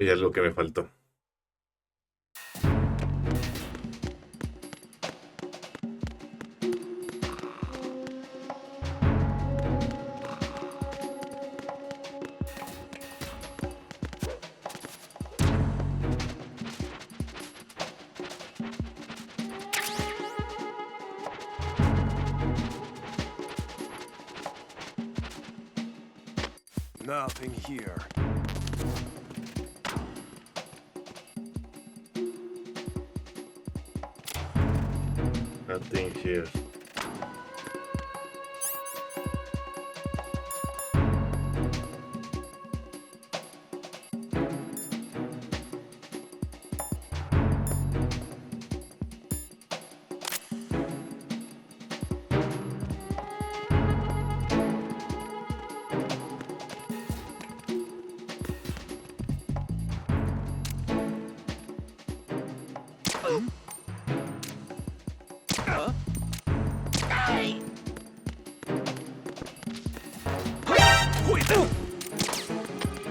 Hay algo que me faltó. Nothing here. Nothing here.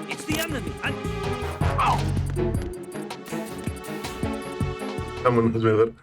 It's the enemy. Vámonos, mejor.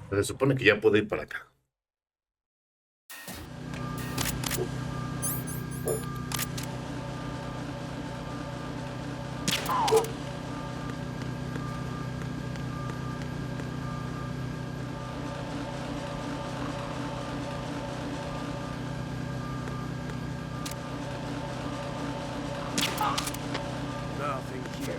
Se supone que ya puedo ir para acá. Nothing here.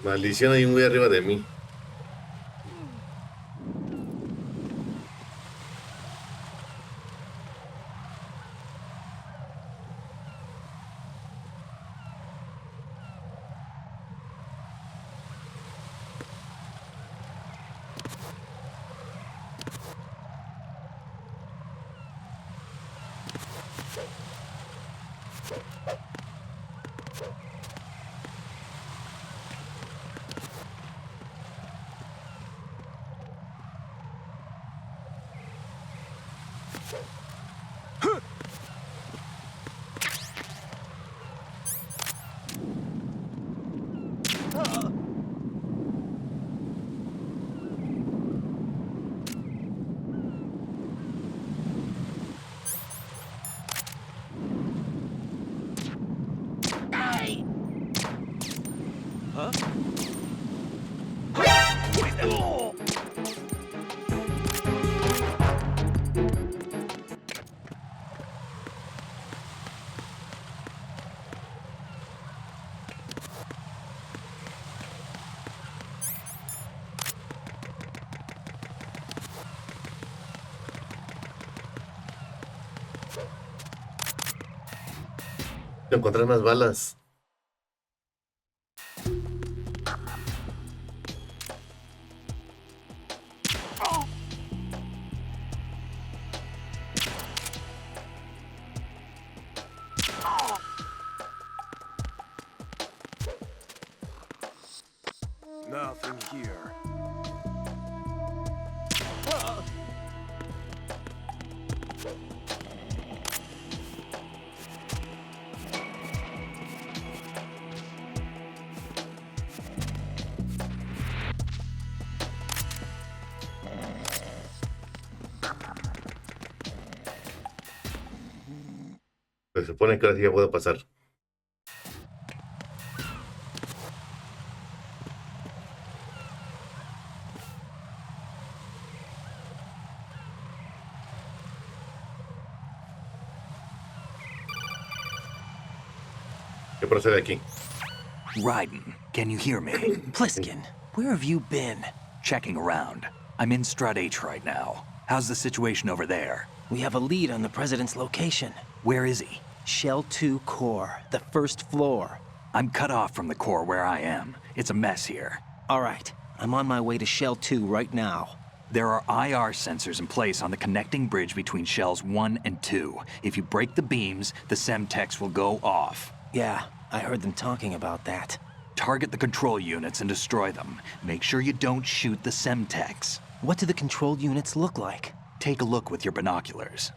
Maldición, hay un güey arriba de mí. Encontrar más balas. Nothing here. Se supone que ahora sí ya puedo pasar. ¿Qué procede aquí? Raiden, can you hear me? Pliskin, where have you been? Checking around. I'm in Strut H right now. How's the situation over there? We have a lead on the president's location. Where is he? Shell 2 core, the first floor. I'm cut off from the core where I am. It's a mess here. All right, I'm on my way to Shell 2 right now. There are IR sensors in place on the connecting bridge between Shells 1 and 2. If you break the beams, the Semtex will go off. Yeah, I heard them talking about that. Target the control units and destroy them. Make sure you don't shoot the Semtex. What do the control units look like? Take a look with your binoculars.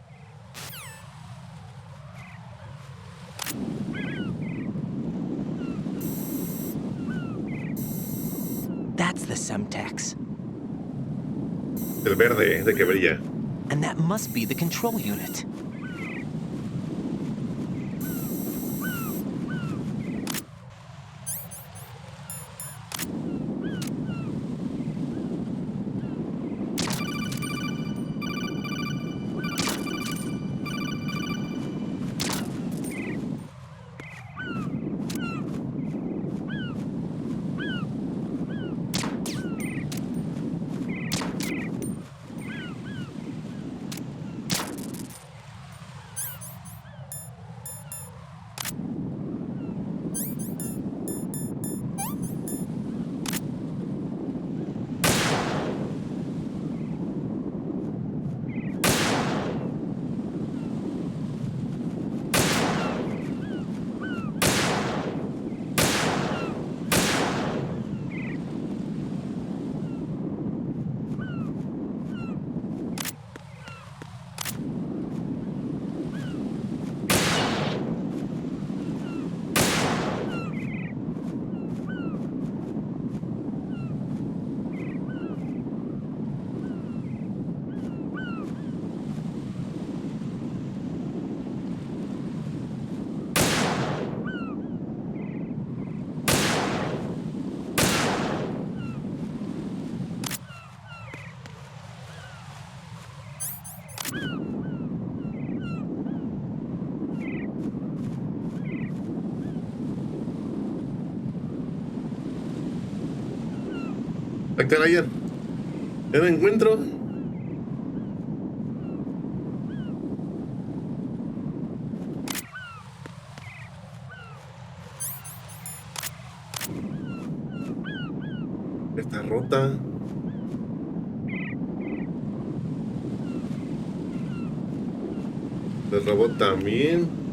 That's the Semtex. El verde, de que brilla. And that must be the control unit. Acá ayer. Ya me encuentro. Está rota. El robot también.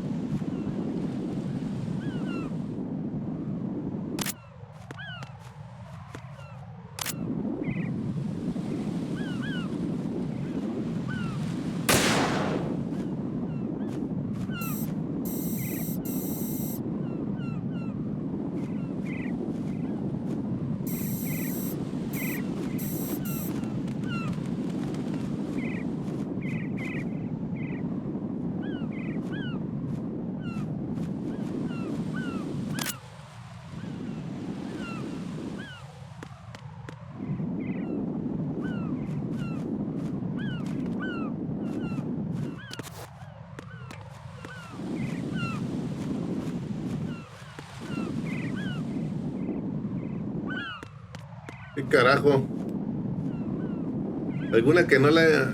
¿Qué carajo? ¿Alguna que no la...?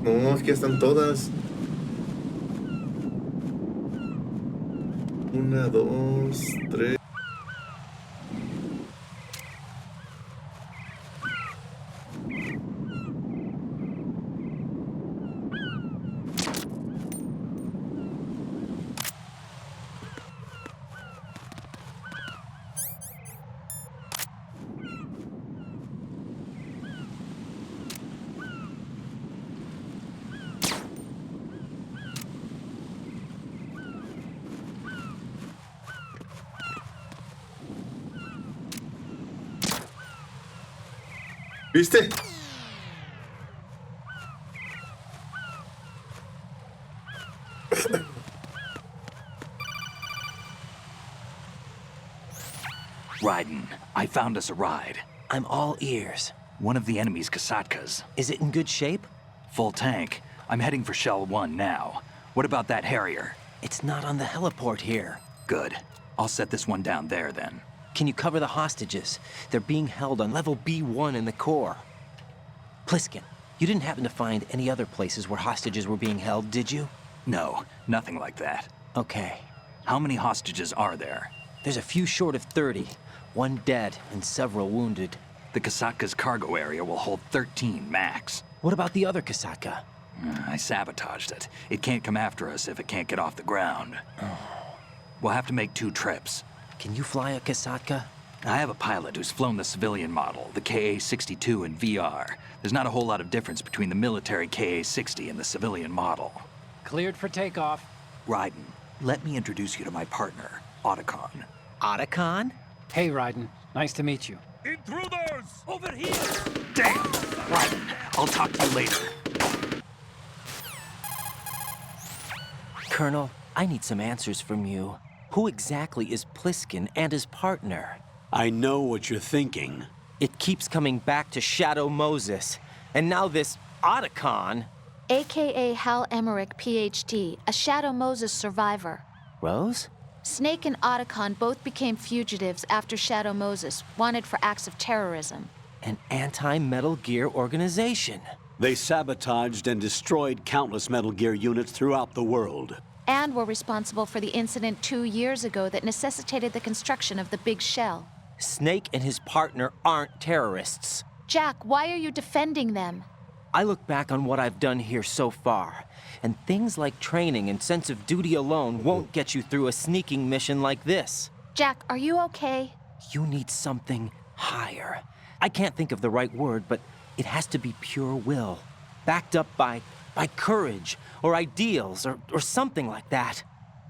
No, es que ya están todas. Una, dos, tres. ¿Viste? Raiden, I found us a ride. I'm all ears. One of the enemy's Kasatkas. Is it in good shape? Full tank. I'm heading for Shell 1 now. What about that Harrier? It's not on the heliport here. Good. I'll set this one down there then. Can you cover the hostages? They're being held on level B1 in the core. Pliskin, you didn't happen to find any other places where hostages were being held, did you? No, nothing like that. Okay. How many hostages are there? There's a few short of 30. One dead and several wounded. The Kasatka's cargo area will hold 13 max. What about the other Kasaka? I sabotaged it. It can't come after us if it can't get off the ground. We'll have to make 2 trips. Can you fly a Kasaka? I have a pilot who's flown the civilian model, the Ka-62 in VR. There's not a whole lot of difference between the military Ka-60 and the civilian model. Cleared for takeoff. Raiden, let me introduce you to my partner, Otacon. Otacon? Hey, Raiden. Nice to meet you. Intruders! Over here! Damn! Raiden, I'll talk to you later. Colonel, I need some answers from you. Who exactly is Pliskin and his partner? I know what you're thinking. It keeps coming back to Shadow Moses. And now this Otacon. AKA Hal Emmerich, PhD, a Shadow Moses survivor. Rose? Snake and Otacon both became fugitives after Shadow Moses, wanted for acts of terrorism. An anti-Metal Gear organization. They sabotaged and destroyed countless Metal Gear units throughout the world. And were responsible for the incident 2 years ago that necessitated the construction of the Big Shell. Snake and his partner aren't terrorists. Jack, why are you defending them? I look back on what I've done here so far, and things like training and sense of duty alone won't get you through a sneaking mission like this. Jack, are you okay? You need something higher. I can't think of the right word, but it has to be pure will, backed up by courage or ideals or something like that.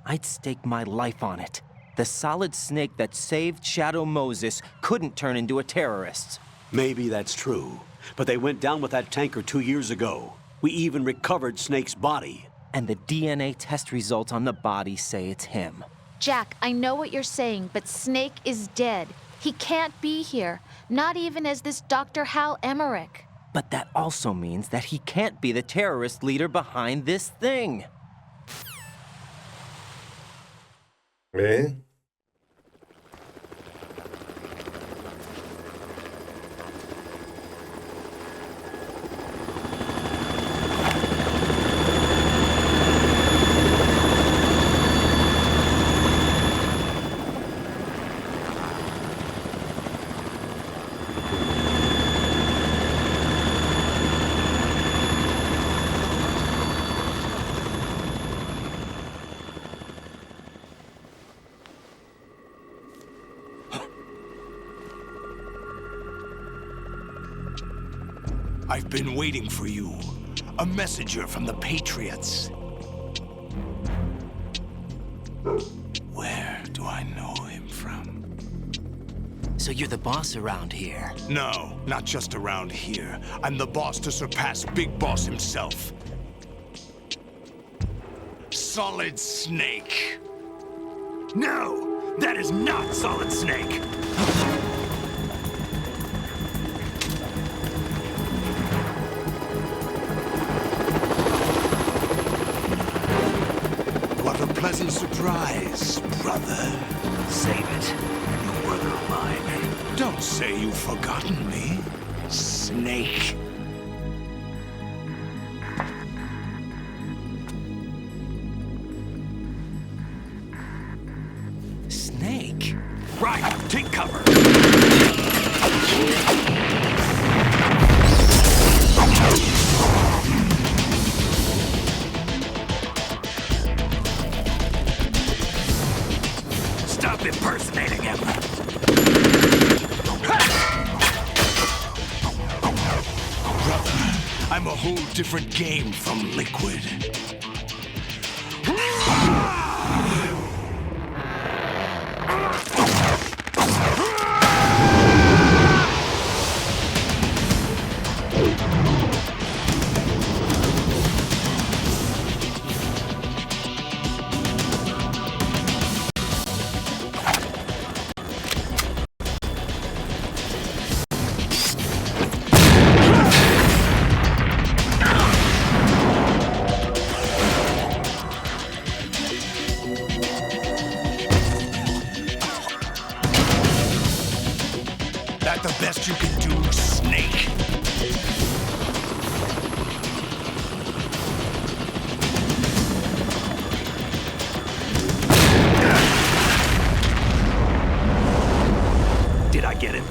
I'd stake my life on it. The solid Snake that saved Shadow Moses couldn't turn into a terrorist. Maybe that's true, but they went down with that tanker 2 years ago. We even recovered Snake's body. And the DNA test results on the body say it's him. Jack, I know what you're saying, but Snake is dead. He can't be here, not even as this Dr. Hal Emmerich. But that also means that he can't be the terrorist leader behind this thing. ¿Eh? I've been waiting for you. A messenger from the Patriots. Where do I know him from? So you're the boss around here? No, not just around here. I'm the boss to surpass Big Boss himself. Solid Snake. No! That is not Solid Snake! What a pleasant surprise, brother. Save it. You're no brother of mine. Don't say you've forgotten me, Snake. Stop impersonating him. I'm a whole different game from Liquid. That the best you can do, Snake? Did I get it?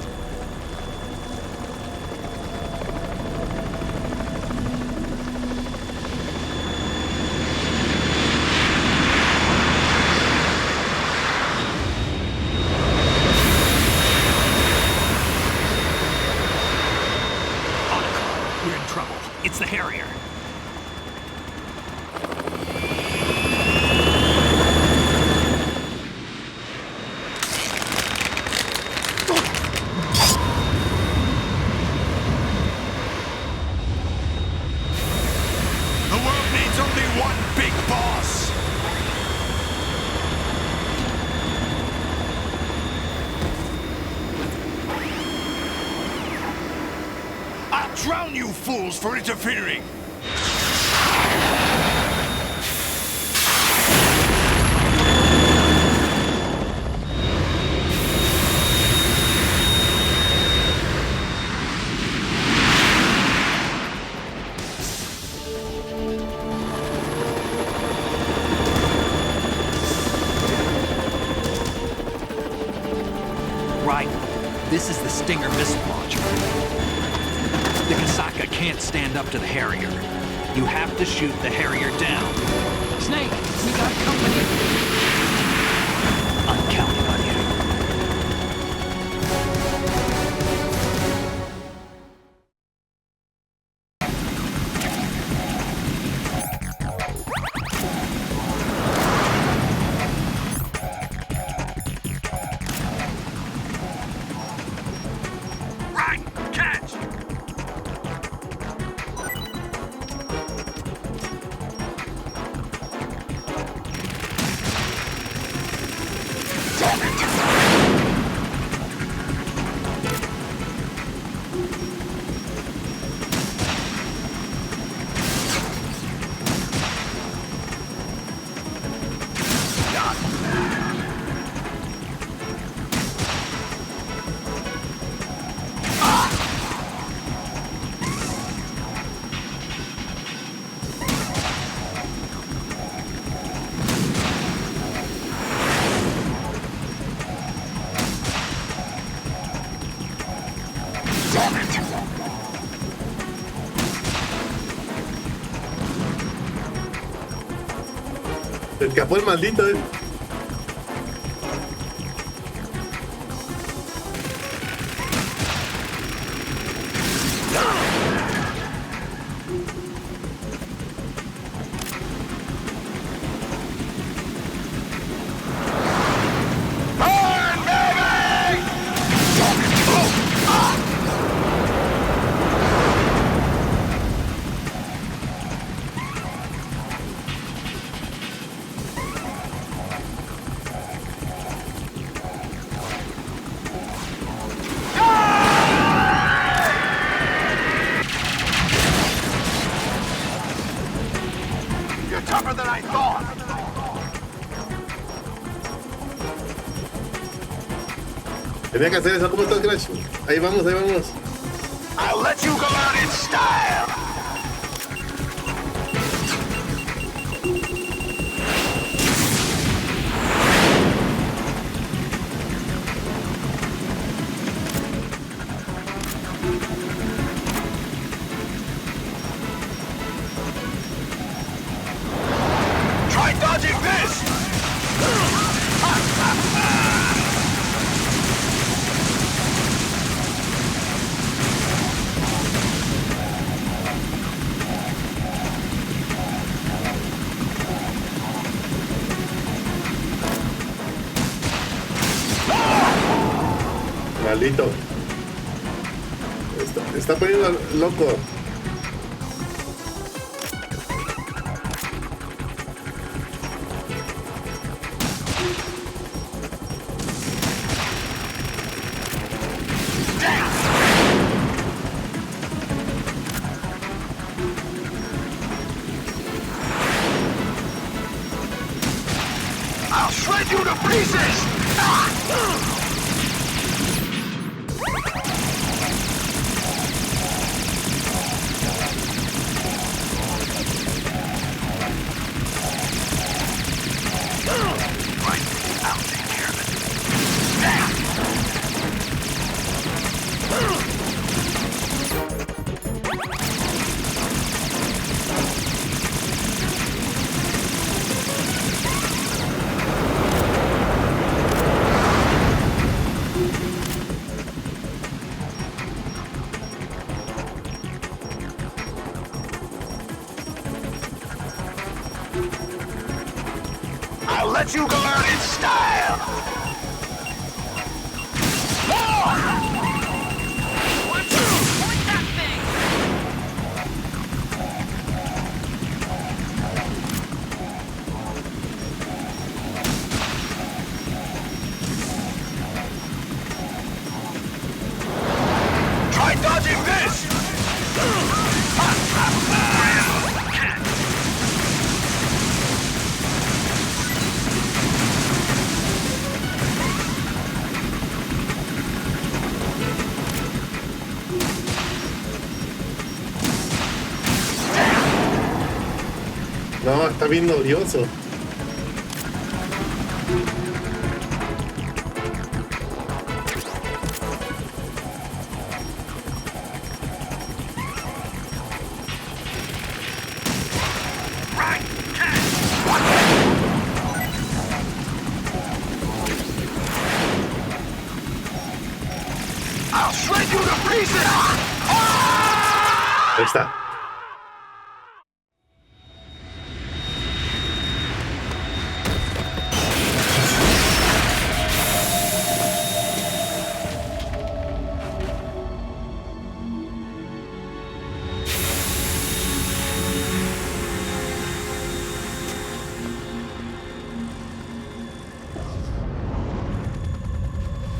We're in trouble. It's the Harrier. The world needs only one big boss. I'll drown you fools for interfering. Right. This is the Stinger missile launcher. The Kasaka can't stand up to the Harrier. You have to shoot the Harrier down. Snake, we got company. I'm counting on you. Right! Catch! Se escapó el maldito, You're tougher than I thought. Tenía que hacer eso. ¿Cómo estás, Crash? Ahí vamos, ahí vamos. I'll let you go out in style. Listo. Está poniendo loco. I'll shred you to pieces! Right, I'll take care of I'll let you go out in style! Point that thing! Try dodging this! No, está bien odioso. I'll shred you to pieces! Ahí está.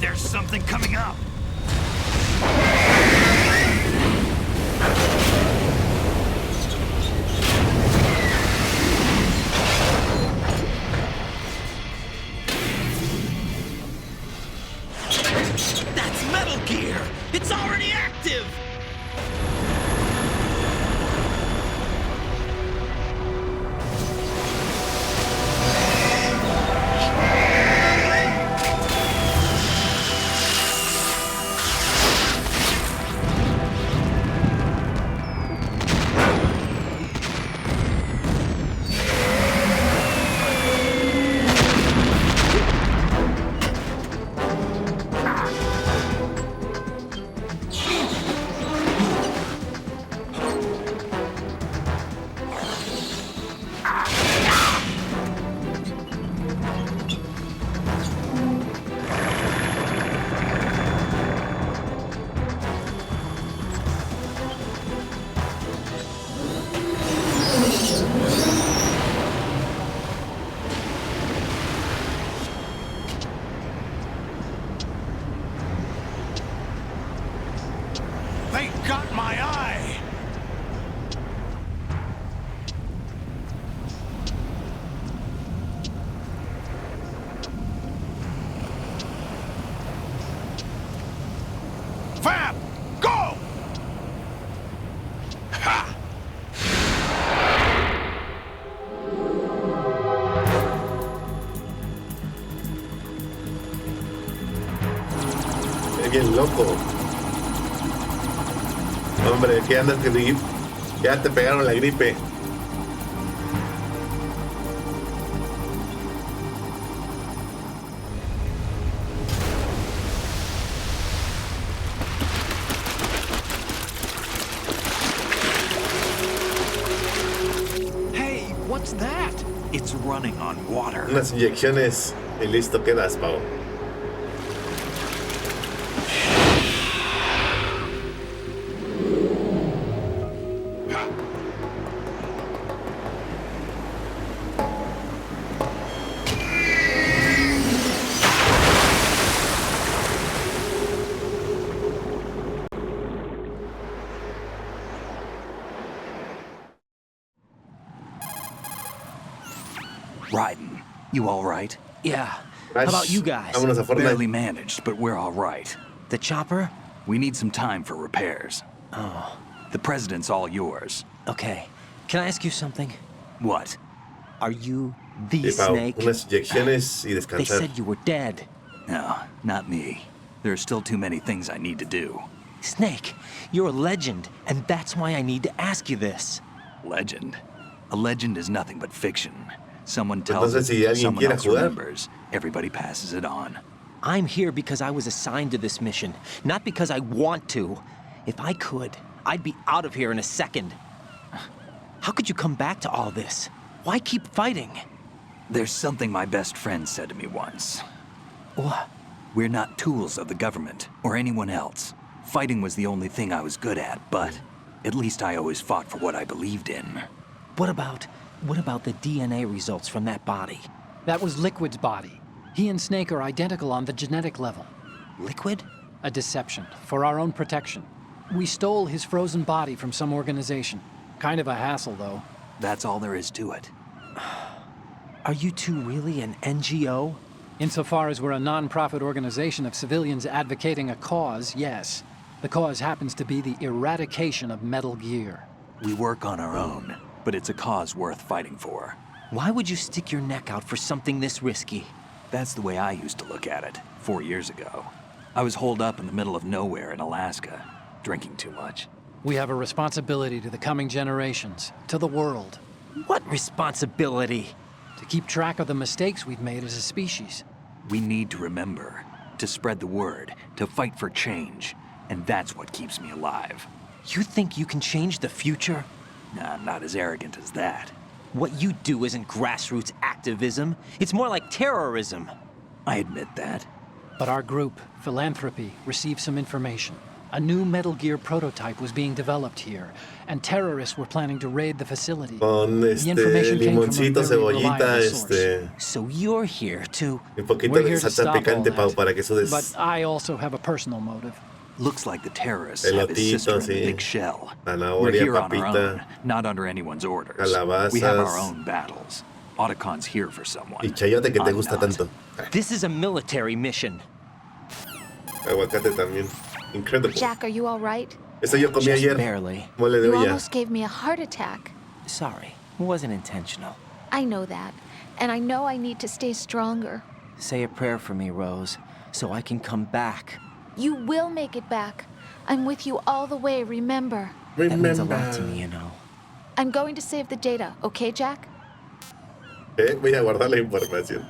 There's something coming up. That's Metal Gear! It's already active! They got my eye! Fab! Go! Ha! Es bien loco. Hombre, ¿qué andas que ya te pegaron la gripe? Hey, what's that? It's running on water. Unas inyecciones y listo quedas, Pau. Raiden, you all right? Yeah. How about you guys? Vámonos a Barely Fortnite. managed, but we're all right. The chopper? We need some time for repairs. Oh, The president's all yours. okay. Can I ask you something? What? Are you the Sí, Pau, Snake? unas inyecciones y They descansar. said you were dead. No, not me. There are still too many things I need to do. Snake, you're a legend, and that's why I need to ask you this. Legend? A legend is nothing but fiction. Someone tells Entonces, si it, alguien someone quiere else jugar. remembers, everybody passes it on. I'm here because I was assigned to this mission, not because I want to. If I could, I'd be out of here in a second. How could you come back to all this? Why keep fighting? There's something my best friend said to me once. What? We're not tools of the government or anyone else. Fighting was the only thing I was good at, but at least I always fought for what I believed in. What about the DNA results from that body? That was Liquid's body. He and Snake are identical on the genetic level. Liquid? A deception, for our own protection. We stole his frozen body from some organization. Kind of a hassle, though. That's all there is to it. Are you two really an NGO? Insofar as we're a non-profit organization of civilians advocating a cause, yes. The cause happens to be the eradication of Metal Gear. We work on our own, but it's a cause worth fighting for. Why would you stick your neck out for something this risky? That's the way I used to look at it 4 years ago. I was holed up in the middle of nowhere in Alaska, drinking too much. We have a responsibility to the coming generations, to the world, What responsibility? to keep track of the mistakes we've made as a species. We need to remember, to spread the word, to fight for change, and that's what keeps me alive. You think you can change the future? Nah, I'm not as arrogant as that. What you do isn't grassroots activism. It's more like terrorism. I admit that. But our group, Philanthropy, received some information. A new Metal Gear prototype was being developed here, and terrorists were planning to raid the facility. Con The information came from a limoncito, very cebollita, reliable source. So you're here to... un poquito We're de here to salsa stop all picante, Pau, that. para que eso But I also have a personal motive. Looks like the terrorists have his sister Elotito, in the sí. big shell. We're Zanahoria, here on our own, papita, not under anyone's orders. We have our calabazas. own battles. Otacon's here for someone. y chayote que te I'm gusta not. tanto. This is a military mission. Aguacate también. Incredible. Jack, are you all right? Eso yo comí Just ayer. barely. Mole de You olla. almost gave me a heart attack. Sorry, it wasn't intentional. I know that. And I know I need to stay stronger. Say a prayer for me, Rose, so I can come back. You will make it back. I'm with you all the way, remember. That means a lot to me, you know. I'm going to save the data, okay, Jack? Voy a guardar la información.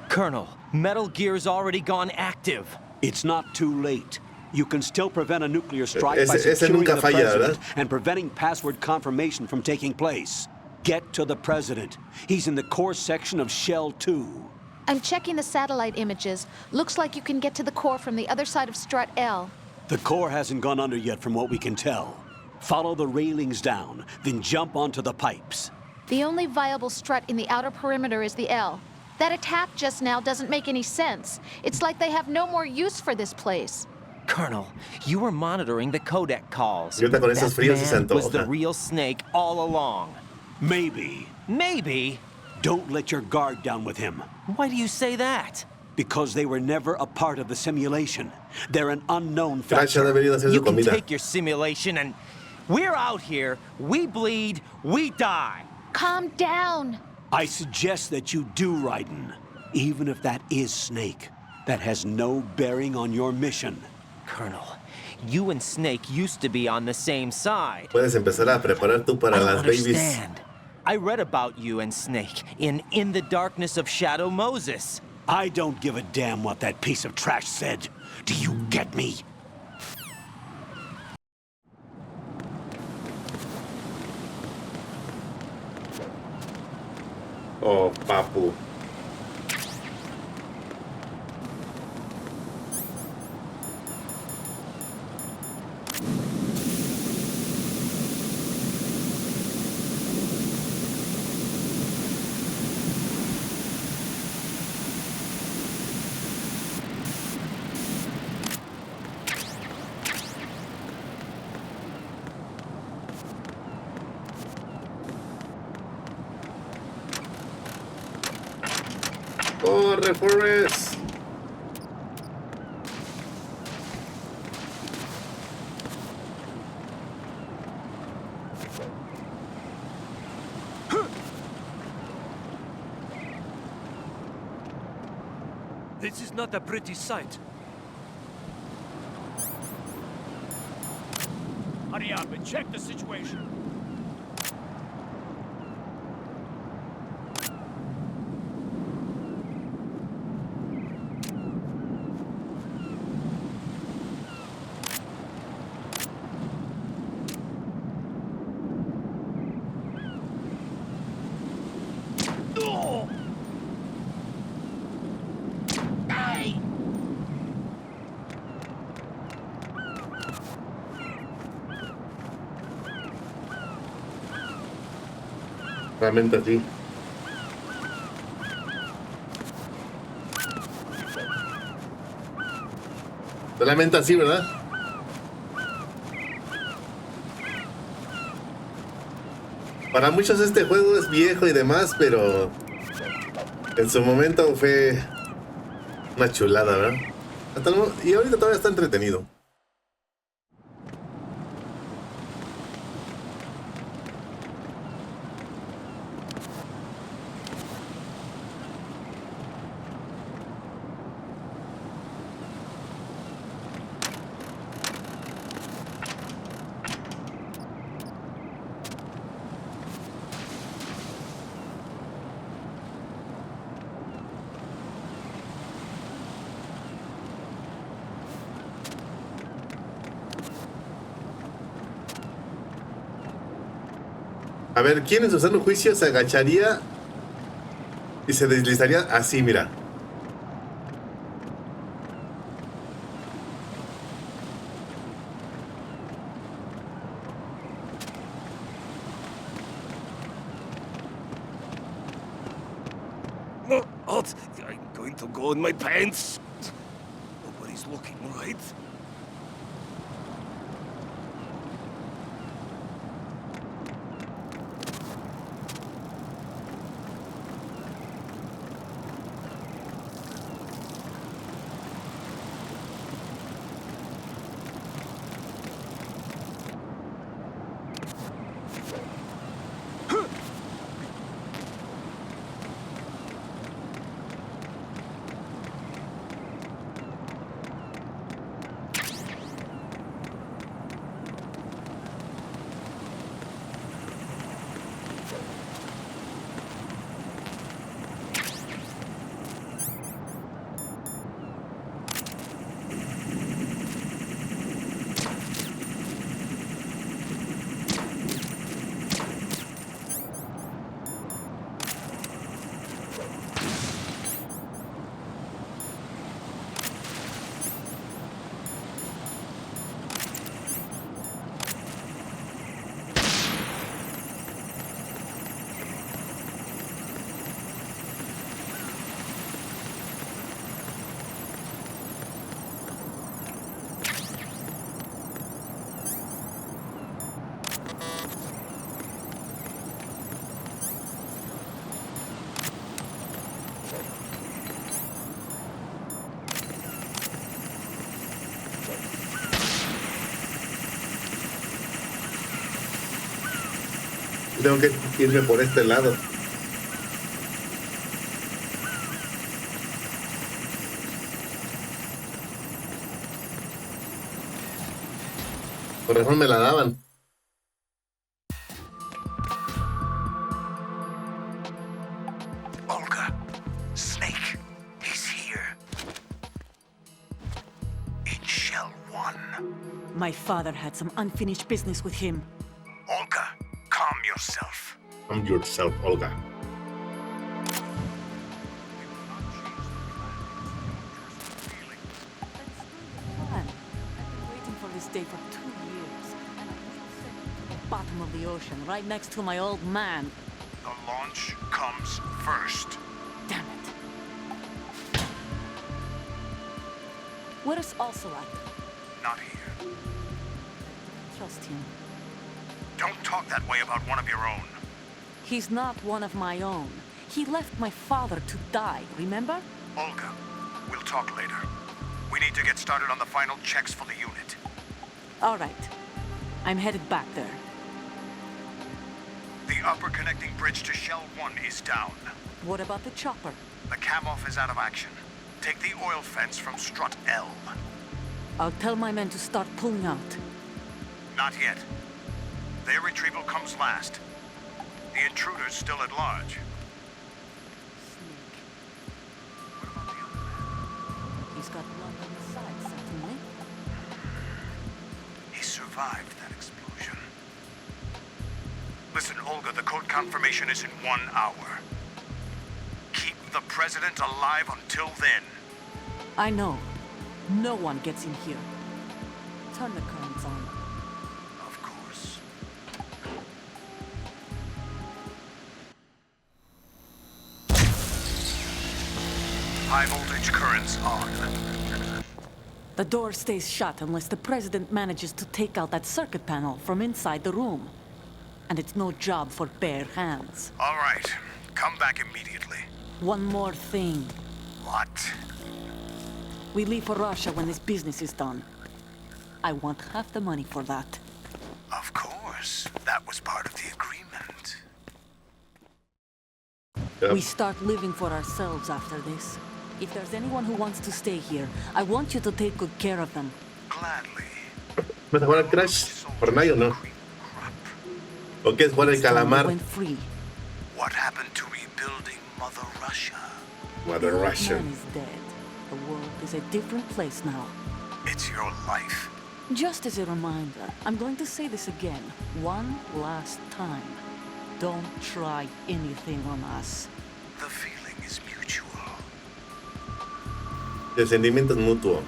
Colonel, Metal Gear's already gone active. It's not too late. You can still prevent a nuclear strike by Ese securing nunca the falla, president ¿verdad? and preventing password confirmation from taking place. Get to the president. He's in the core section of Shell 2. I'm checking the satellite images. Looks like you can get to the core from the other side of Strut L. The core hasn't gone under yet from what we can tell. Follow the railings down, then jump onto the pipes. The only viable strut in the outer perimeter is the L. That attack just now doesn't make any sense. It's like they have no more use for this place. Colonel, you were monitoring the codec calls. Y ahorita con esos That fríos sí se man was the antoja. real Snake all along. Maybe. Maybe. Don't let your guard down with him. Why do you say that? Because they were never a part of the simulation. They're an unknown Crash ha de factor. haber ido a hacer You su can comida. take your simulation and... We're out here, we bleed, we die. Calm down. I suggest that you do, Raiden. Even if that is Snake. That has no bearing on your mission. Colonel, you and Snake used to be on the same side. Puedes empezar a preparar tú para I don't las babies. understand. I read about you and Snake in the Darkness of Shadow Moses. I don't give a damn what that piece of trash said. Do you get me? Oh, papu. ¡Corre, Forrest! This is not a pretty sight. Hurry up and check the situation. Realmente así. Solamente así, ¿verdad? Para muchos este juego es viejo y demás, pero en su momento fue una chulada, ¿verdad? Y ahorita todavía está entretenido. A ver, ¿quién en su sano juicio se agacharía y se deslizaría así, mira? Oh, I'm going to go in my pants. Nobody's looking, right? Tengo que irme por este lado. Por razón me la daban. Olga, Snake, he's here. In Shell 1. My father had some unfinished business with him. Olga, calm yourself. Calm yourself, Olga. I've been waiting for this day for 2 years. And I was sent to the bottom of the ocean, right next to my old man. The launch comes first. Damn it. Where's Ocelot? Not here. Trust him. Don't talk that way about one of your own. He's not one of my own. He left my father to die, remember? Olga, we'll talk later. We need to get started on the final checks for the unit. All right. I'm headed back there. The upper connecting bridge to Shell 1 is down. What about the chopper? The cam-off is out of action. Take the oil fence from strut L. I'll tell my men to start pulling out. Not yet. Their retrieval comes last. The intruder's still at large. Snake. What about the other man? He's got blood on his side, certainly. He survived that explosion. Listen, Olga, the code confirmation is in 1 hour. Keep the president alive until then. I know. No one gets in here. Turn the currents on. Of course. High voltage currents on. The door stays shut unless the president manages to take out that circuit panel from inside the room. And it's no job for bare hands. All right. Come back immediately. One more thing. What? We leave for Russia when this business is done. I want half the money for that. Of course. That was part of the agreement. We start living for ourselves after this. If there's anyone who wants to stay here, I want you to take good care of them. Gladly. ¿Vas a jugar al Crash Fortnite o no? ¿O qué es jugar el calamar? Went free. What happened to rebuilding Mother Russia? Mother Russia. Man is dead. The world is a different place now. It's your life. Just as a reminder, I'm going to say this again, one last time. Don't try anything on us. The feeling is mutual. El sentimiento es mutuo.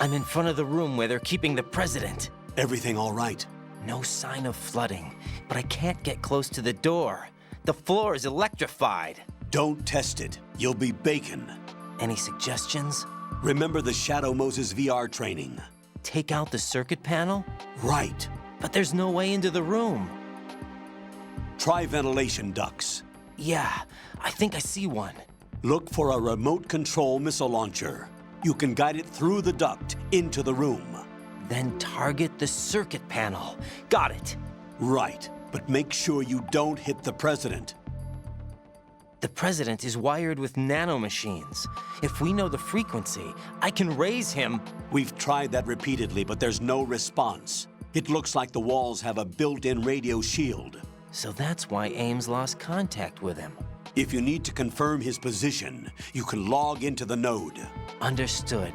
I'm in front of the room where they're keeping the president. Everything all right? No sign of flooding, but I can't get close to the door. The floor is electrified. Don't test it. You'll be bacon. Any suggestions? Remember the Shadow Moses VR training? Take out the circuit panel? Right. But there's no way into the room. Try ventilation ducts. Yeah, I think I see one. Look for a remote control missile launcher. You can guide it through the duct into the room. Then target the circuit panel. Got it. Right, but make sure you don't hit the president. The president is wired with nanomachines. If we know the frequency, I can raise him. We've tried that repeatedly, but there's no response. It looks like the walls have a built-in radio shield. So that's why Ames lost contact with him. If you need to confirm his position, you can log into the node. Understood.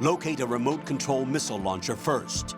Locate a remote control missile launcher first.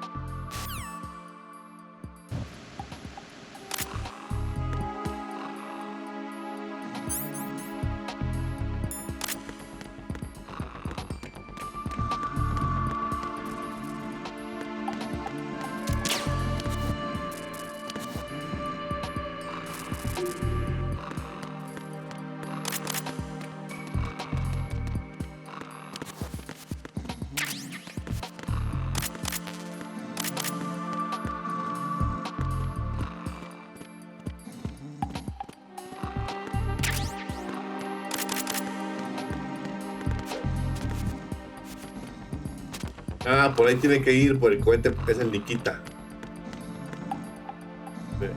Ah, por ahí tiene que ir por el cohete, es el Nikita. Sí.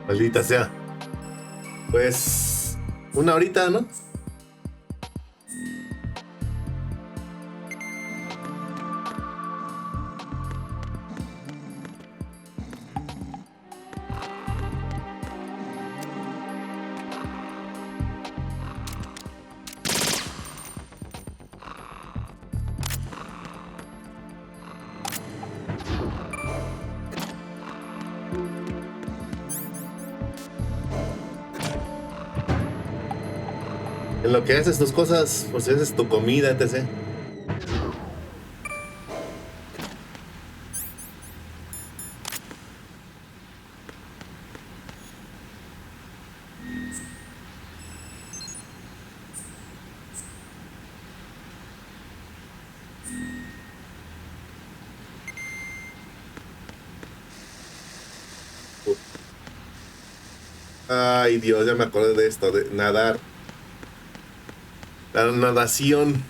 Maldita sea. Pues una horita, ¿no? En lo que haces tus cosas, pues haces tu comida, etc. Ay, Dios, ya me acordé de esto, de nadar. La natación.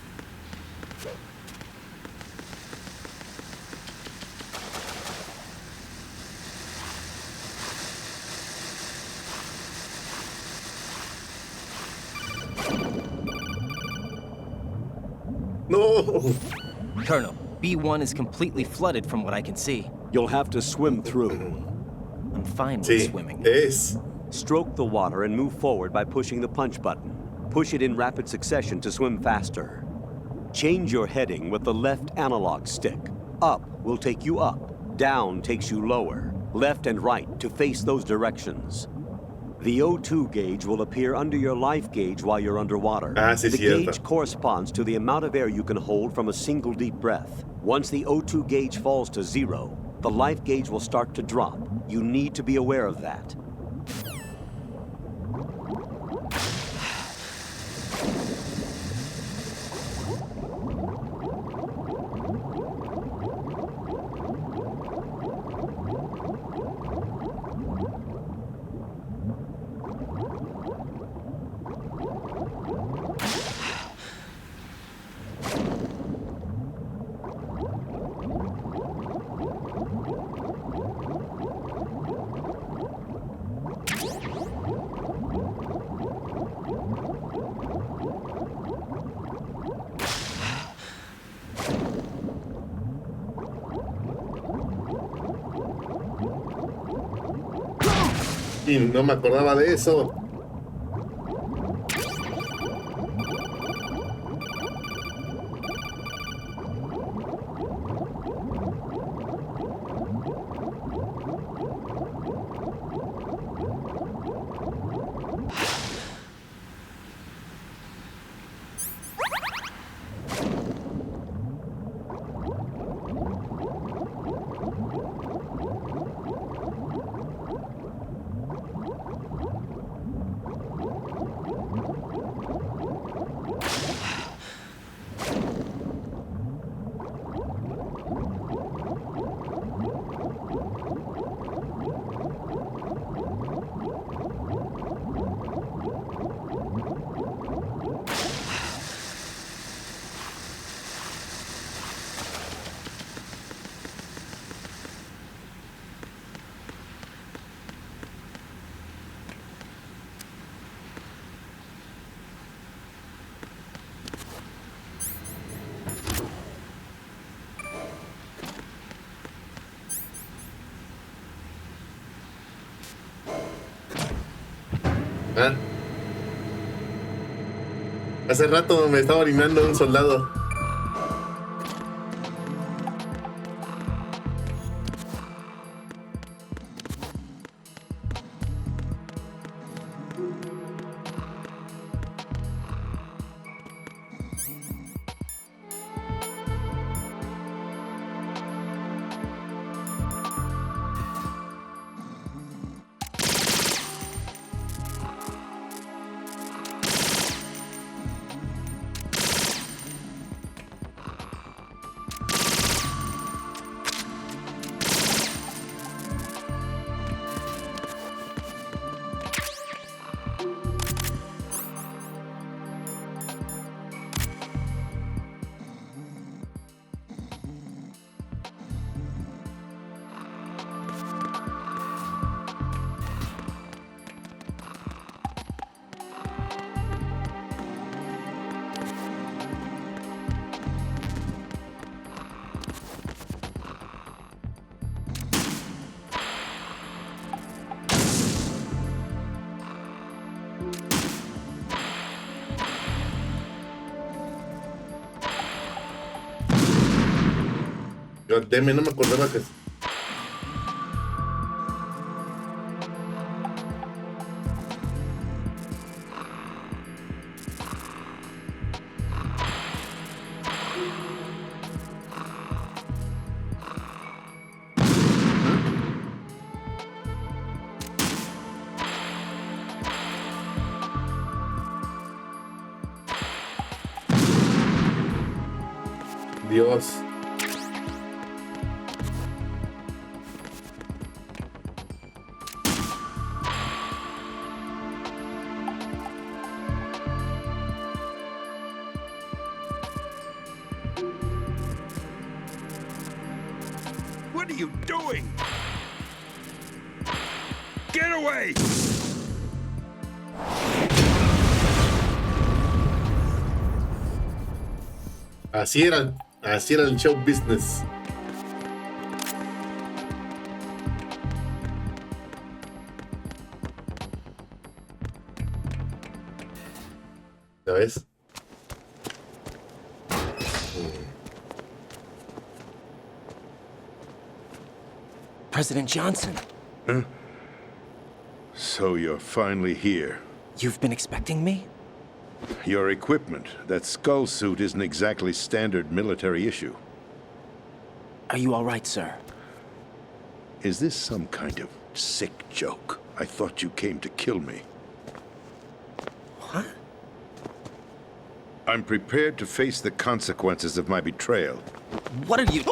No. Colonel, B1 is completely flooded from what I can see. You'll have to swim through. I'm fine with Sí, swimming. es. Stroke the water and move forward by pushing the punch button. Push it in rapid succession to swim faster. Change your heading with the left analog stick. Up will take you up. Down takes you lower. Left and right to face those directions. The O2 gauge will appear under your life gauge while you're underwater. Sí, the cierto. gauge corresponds to the amount of air you can hold from a single deep breath. Once the O2 gauge falls to 0, the life gauge will start to drop. You need to be aware of that. Y no me acordaba de eso. ¿Ah? Hace rato me estaba orinando un soldado. God damn it, no me acordaba que... Dios. What are you doing? Get away! Así era el show business. ¿Sabes? President Johnson, So you're finally here. you've been expecting me? Your equipment, that skull suit isn't exactly standard military issue. Are you all right, sir? Is this some kind of sick joke? I thought you came to kill me. What? I'm prepared to face the consequences of my betrayal. What are you...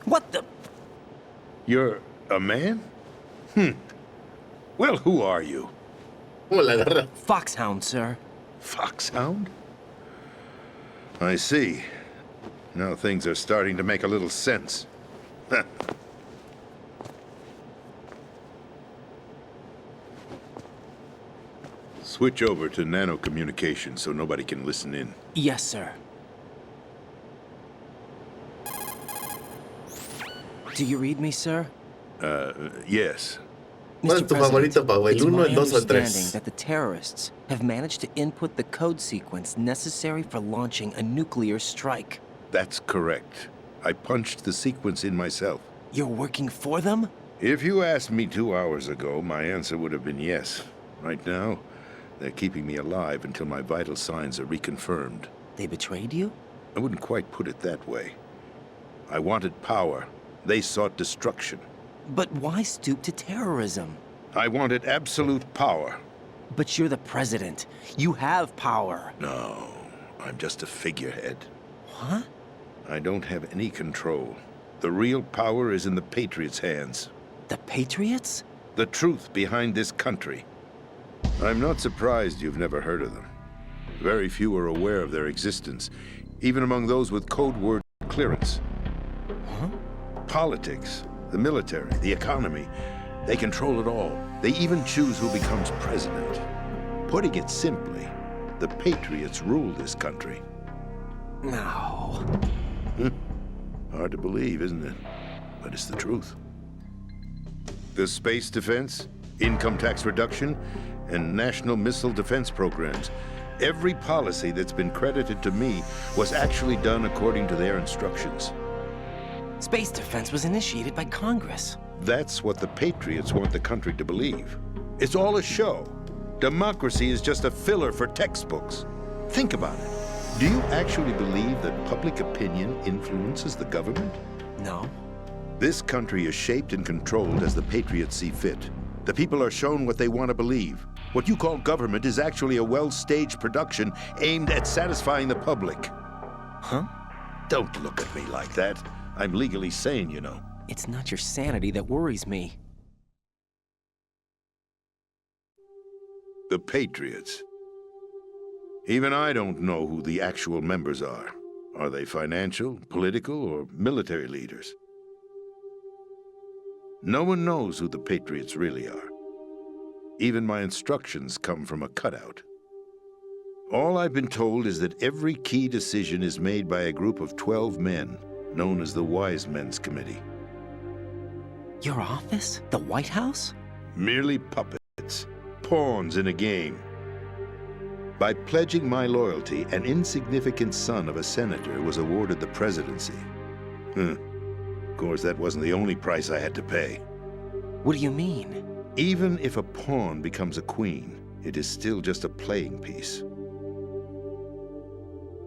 What the... You're a man? Well, who are you? ¿Cómo la agarra? Foxhound, sir. Foxhound? I see. Now things are starting to make a little sense. Switch over to nano communication so nobody can listen in. Yes, sir. Do you read me, sir? Yes. ¿Cuál es tu favorito, Pau? ¿El it's 1, my el 2 o el understanding 3? that the terrorists have managed to input the code sequence necessary for launching a nuclear strike. That's correct. I punched the sequence in myself. You're working for them? If you asked me 2 hours ago, my answer would have been yes. Right now, they're keeping me alive until my vital signs are reconfirmed. They betrayed you? I wouldn't quite put it that way. I wanted power. They sought destruction. But why stoop to terrorism? I wanted absolute power. But you're the president. You have power. No, I'm just a figurehead. What? I don't have any control. The real power is in the Patriots' hands. The Patriots? The truth behind this country. I'm not surprised you've never heard of them. Very few are aware of their existence, even among those with code word clearance. Huh? Politics, the military, the economy, they control it all. They even choose who becomes president. Putting it simply, the Patriots rule this country. No. Hard to believe, isn't it? But it's the truth. The space defense, income tax reduction, and national missile defense programs. Every policy that's been credited to me was actually done according to their instructions. Space defense was initiated by Congress. That's what the Patriots want the country to believe. It's all a show. Democracy is just a filler for textbooks. Think about it. Do you actually believe that public opinion influences the government? No. This country is shaped and controlled as the Patriots see fit. The people are shown what they want to believe. What you call government is actually a well-staged production aimed at satisfying the public. Huh? Don't look at me like that. I'm legally sane, you know. It's not your sanity that worries me. The Patriots. Even I don't know who the actual members are. Are they financial, political, or military leaders? No one knows who the Patriots really are. Even my instructions come from a cutout. All I've been told is that every key decision is made by a group of 12 men, known as the Wise Men's Committee. Your office? The White House? Merely puppets, pawns in a game. By pledging my loyalty, an insignificant son of a senator was awarded the presidency. Of course, that wasn't the only price I had to pay. What do you mean? Even if a pawn becomes a queen, it is still just a playing piece.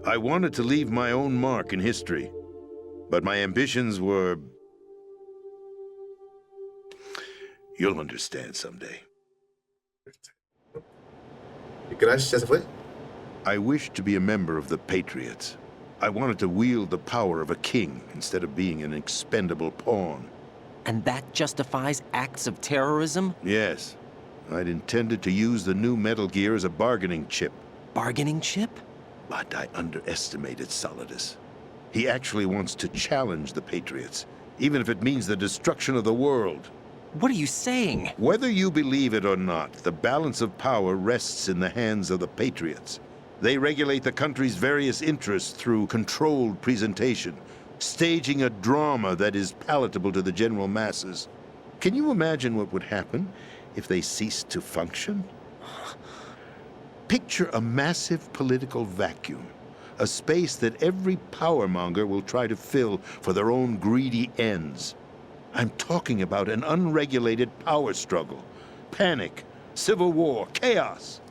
I wanted to leave my own mark in history, but my ambitions were... You'll understand someday. ¿Y Crash ya se fue? I wish to be a member of the Patriots. I wanted to wield the power of a king instead of being an expendable pawn. And that justifies acts of terrorism? Yes. I'd intended to use the new Metal Gear as a bargaining chip. Bargaining chip? But I underestimated Solidus. He actually wants to challenge the Patriots, even if it means the destruction of the world. What are you saying? Whether you believe it or not, the balance of power rests in the hands of the Patriots. They regulate the country's various interests through controlled presentation, staging a drama that is palatable to the general masses. Can you imagine what would happen if they ceased to function? Picture a massive political vacuum, a space that every powermonger will try to fill for their own greedy ends. I'm talking about an unregulated power struggle, panic, civil war, chaos.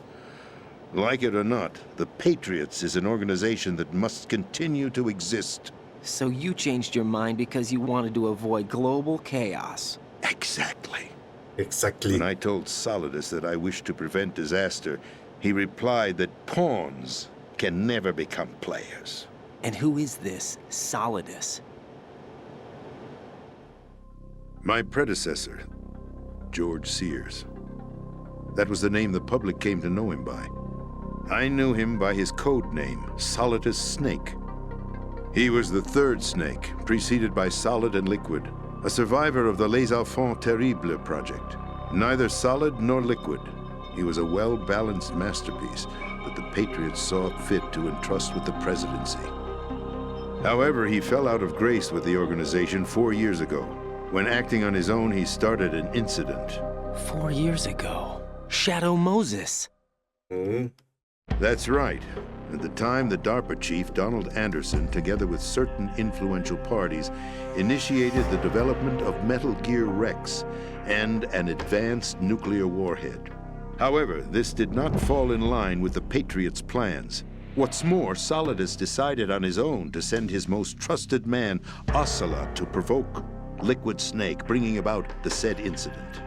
Like it or not, the Patriots is an organization that must continue to exist. So you changed your mind because you wanted to avoid global chaos. Exactly. Exactly. When I told Solidus that I wished to prevent disaster, he replied that pawns can never become players. And who is this Solidus? My predecessor, George Sears. That was the name the public came to know him by. I knew him by his code name, Solidus Snake. He was the third snake, preceded by Solid and Liquid, a survivor of the Les Enfants Terribles project. Neither solid nor liquid, he was a well-balanced masterpiece that the Patriots saw fit to entrust with the presidency. However, he fell out of grace with the organization 4 years ago. When acting on his own, he started an incident. 4 years ago? Shadow Moses. That's right. At the time, the DARPA chief, Donald Anderson, together with certain influential parties, initiated the development of Metal Gear Rex and an advanced nuclear warhead. However, this did not fall in line with the Patriots' plans. What's more, Solidus decided on his own to send his most trusted man, Ocelot, to provoke Liquid Snake, bringing about the said incident.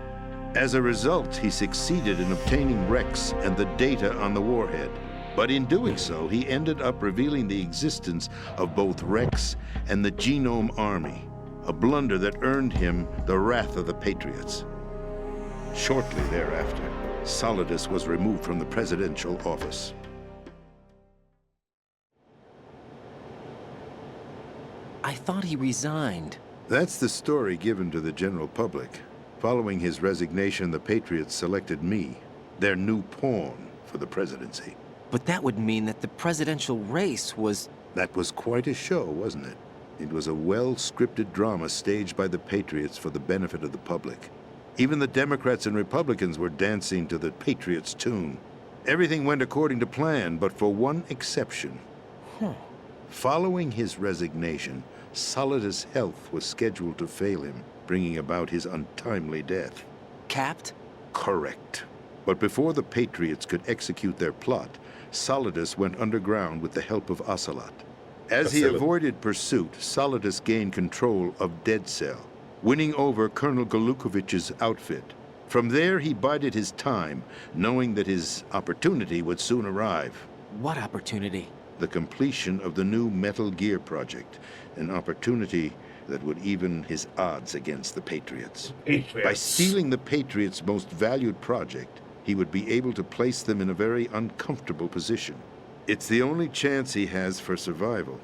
As a result, he succeeded in obtaining Rex and the data on the warhead. But in doing so, he ended up revealing the existence of both Rex and the Genome Army, a blunder that earned him the wrath of the Patriots. Shortly thereafter, Solidus was removed from the presidential office. I thought he resigned. That's the story given to the general public. Following his resignation, the Patriots selected me, their new pawn, for the presidency. But that would mean that the presidential race was... That was quite a show, wasn't it? It was a well-scripted drama staged by the Patriots for the benefit of the public. Even the Democrats and Republicans were dancing to the Patriots' tune. Everything went according to plan, but for one exception. Following his resignation, Solidus' health was scheduled to fail him, bringing about his untimely death. Capped? Correct. But before the Patriots could execute their plot, Solidus went underground with the help of Ocelot. As he avoided pursuit, Solidus gained control of Dead Cell, winning over Colonel Golukovich's outfit. From there, he bided his time, knowing that his opportunity would soon arrive. What opportunity? The completion of the new Metal Gear project, an opportunity that would even his odds against the Patriots. By stealing the Patriots' most valued project, he would be able to place them in a very uncomfortable position. It's the only chance he has for survival.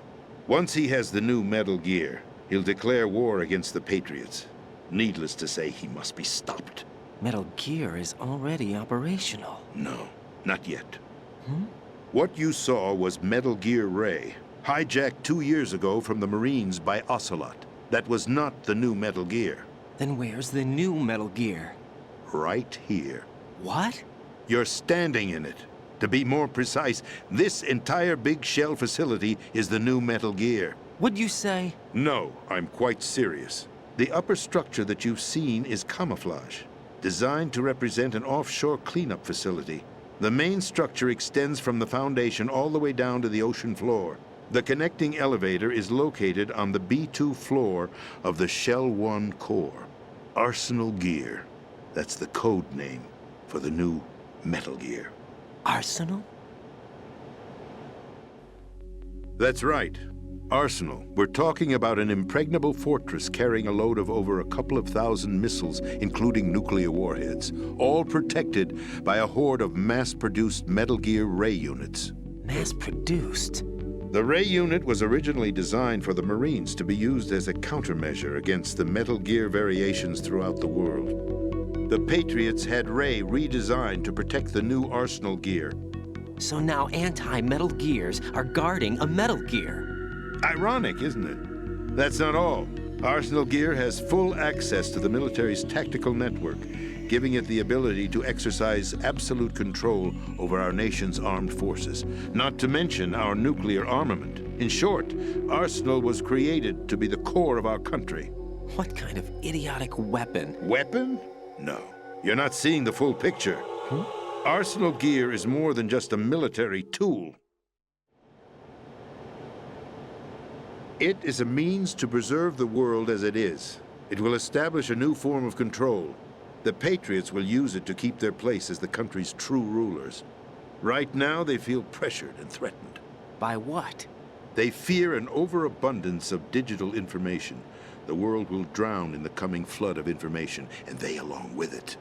Once he has the new Metal Gear, he'll declare war against the Patriots. Needless to say, he must be stopped. Metal Gear is already operational. No, not yet. What you saw was Metal Gear Ray, hijacked 2 years ago from the Marines by Ocelot. That was not the new Metal Gear. Then where's the new Metal Gear? Right here. What? You're standing in it. To be more precise, this entire big shell facility is the new Metal Gear. What'd you say? No, I'm quite serious. The upper structure that you've seen is camouflage, designed to represent an offshore cleanup facility. The main structure extends from the foundation all the way down to the ocean floor. The connecting elevator is located on the B2 floor of the Shell 1 core. Arsenal Gear. That's the code name for the new Metal Gear. Arsenal? That's right. Arsenal. We're talking about an impregnable fortress carrying a load of over a couple of thousand missiles, including nuclear warheads, all protected by a horde of mass-produced Metal Gear Ray units. Mass-produced? The Ray unit was originally designed for the Marines to be used as a countermeasure against the Metal Gear variations throughout the world. The Patriots had Ray redesigned to protect the new Arsenal gear. So now anti-Metal Gears are guarding a Metal Gear. Ironic, isn't it? That's not all. Arsenal Gear has full access to the military's tactical network, giving it the ability to exercise absolute control over our nation's armed forces, not to mention our nuclear armament. In short, Arsenal was created to be the core of our country. What kind of idiotic weapon? Weapon? No. You're not seeing the full picture. Huh? Arsenal Gear is more than just a military tool. It is a means to preserve the world as it is. It will establish a new form of control. The Patriots will use it to keep their place as the country's true rulers. Right now, they feel pressured and threatened. By what? They fear an overabundance of digital information. The world will drown in the coming flood of information, and they along with it.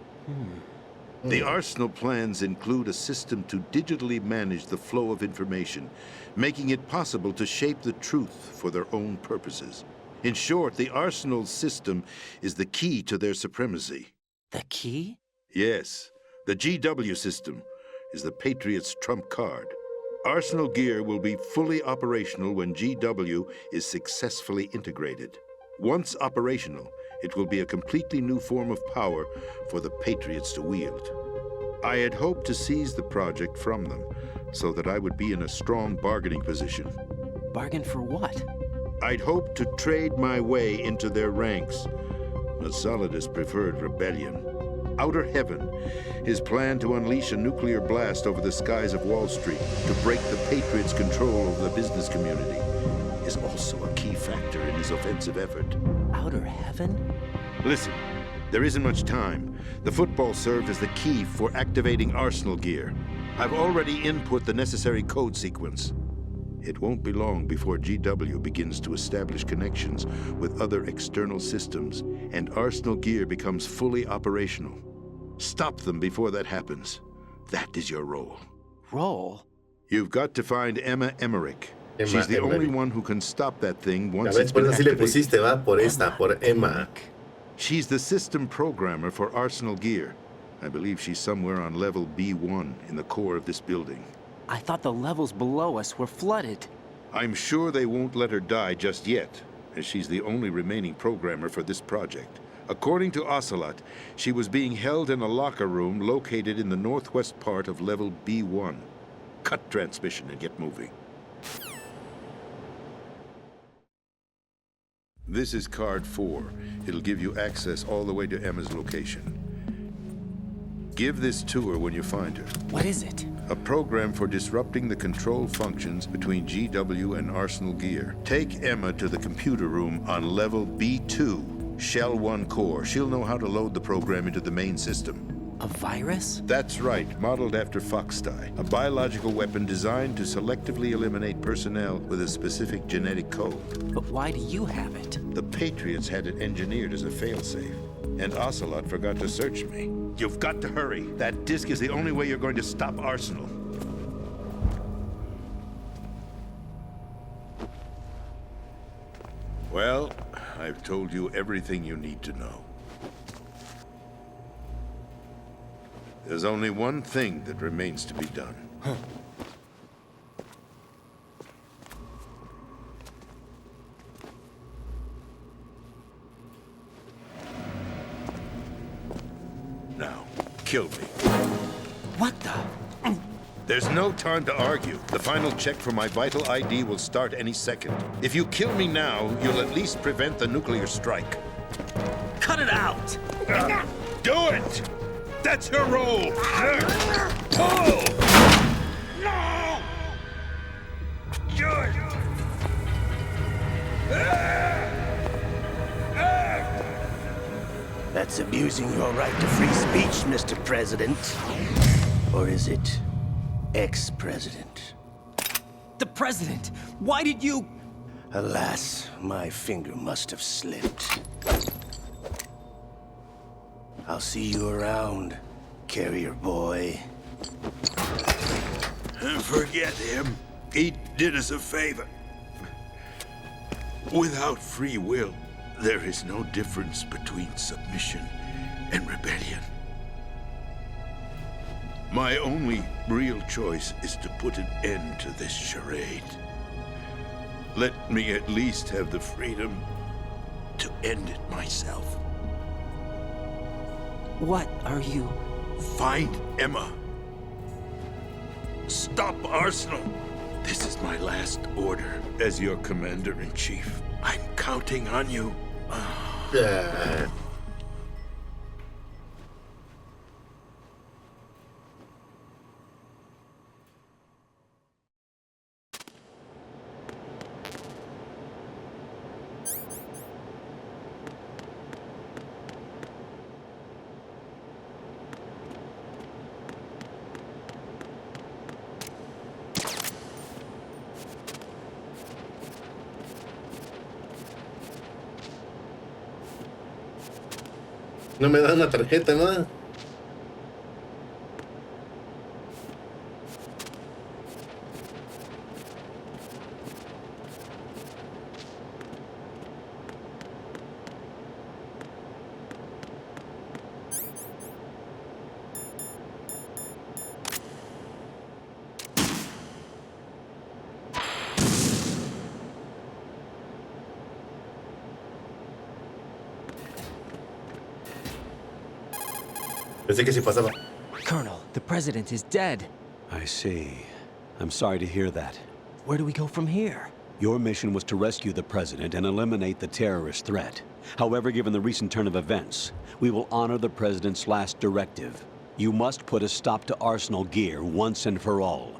The Arsenal plans include a system to digitally manage the flow of information, making it possible to shape the truth for their own purposes. In short, the Arsenal system is the key to their supremacy. The key? Yes. The GW system is the Patriots' trump card. Arsenal Gear will be fully operational when GW is successfully integrated. Once operational, it will be a completely new form of power for the Patriots to wield. I had hoped to seize the project from them, so that I would be in a strong bargaining position. Bargain for what? I'd hoped to trade my way into their ranks. But Solidus preferred rebellion. Outer Heaven, his plan to unleash a nuclear blast over the skies of Wall Street to break the Patriots' control over the business community, is also a key factor in his offensive effort. Outer Heaven? Listen, there isn't much time. The football served as the key for activating Arsenal Gear. I've already input the necessary code sequence. It won't be long before GW begins to establish connections with other external systems, and Arsenal Gear becomes fully operational. Stop them before that happens. That is your role. Role? You've got to find Emma Emmerich. Emma She's the only Emmerich. one who can stop that thing Ya once ves, it's por been eso sí le activated. pusiste, va, por esta, por Emma. She's the system programmer for Arsenal Gear. I believe she's somewhere on level B1 in the core of this building. I thought the levels below us were flooded. I'm sure they won't let her die just yet, as she's the only remaining programmer for this project. According to Ocelot, she was being held in a locker room located in the northwest part of level B1. Cut transmission and get moving. This is card 4. It'll give you access all the way to Emma's location. Give this to her when you find her. What is it? A program for disrupting the control functions between GW and Arsenal Gear. Take Emma to the computer room on level B2, Shell 1 core. She'll know how to load the program into the main system. A virus? That's right, modeled after Foxdie, a biological weapon designed to selectively eliminate personnel with a specific genetic code. But why do you have it? The Patriots had it engineered as a failsafe, and Ocelot forgot to search me. You've got to hurry. That disk is the only way you're going to stop Arsenal. Well, I've told you everything you need to know. There's only one thing that remains to be done. Now, kill me. What the? There's no time to argue. The final check for my vital ID will start any second. If you kill me now, you'll at least prevent the nuclear strike. Cut it out! Do it! That's your role! Pull! No! Good! That's abusing your right to free speech, Mr. President. Or is it ex-president? The president! Why did you... Alas, my finger must have slipped. I'll see you around, carrier boy. Forget him. He did us a favor. Without free will, there is no difference between submission and rebellion. My only real choice is to put an end to this charade. Let me at least have the freedom to end it myself. What are you... Find Emma. Stop Arsenal. This is my last order as your commander-in-chief. I'm counting on you. Yeah. No me da una tarjeta, ¿no? Pensé que sí pasaba. Colonel, the president is dead. I see. I'm sorry to hear that. Where do we go from here? Your mission was to rescue the president and eliminate the terrorist threat. However, given the recent turn of events, we will honor the president's last directive. You must put a stop to Arsenal Gear once and for all.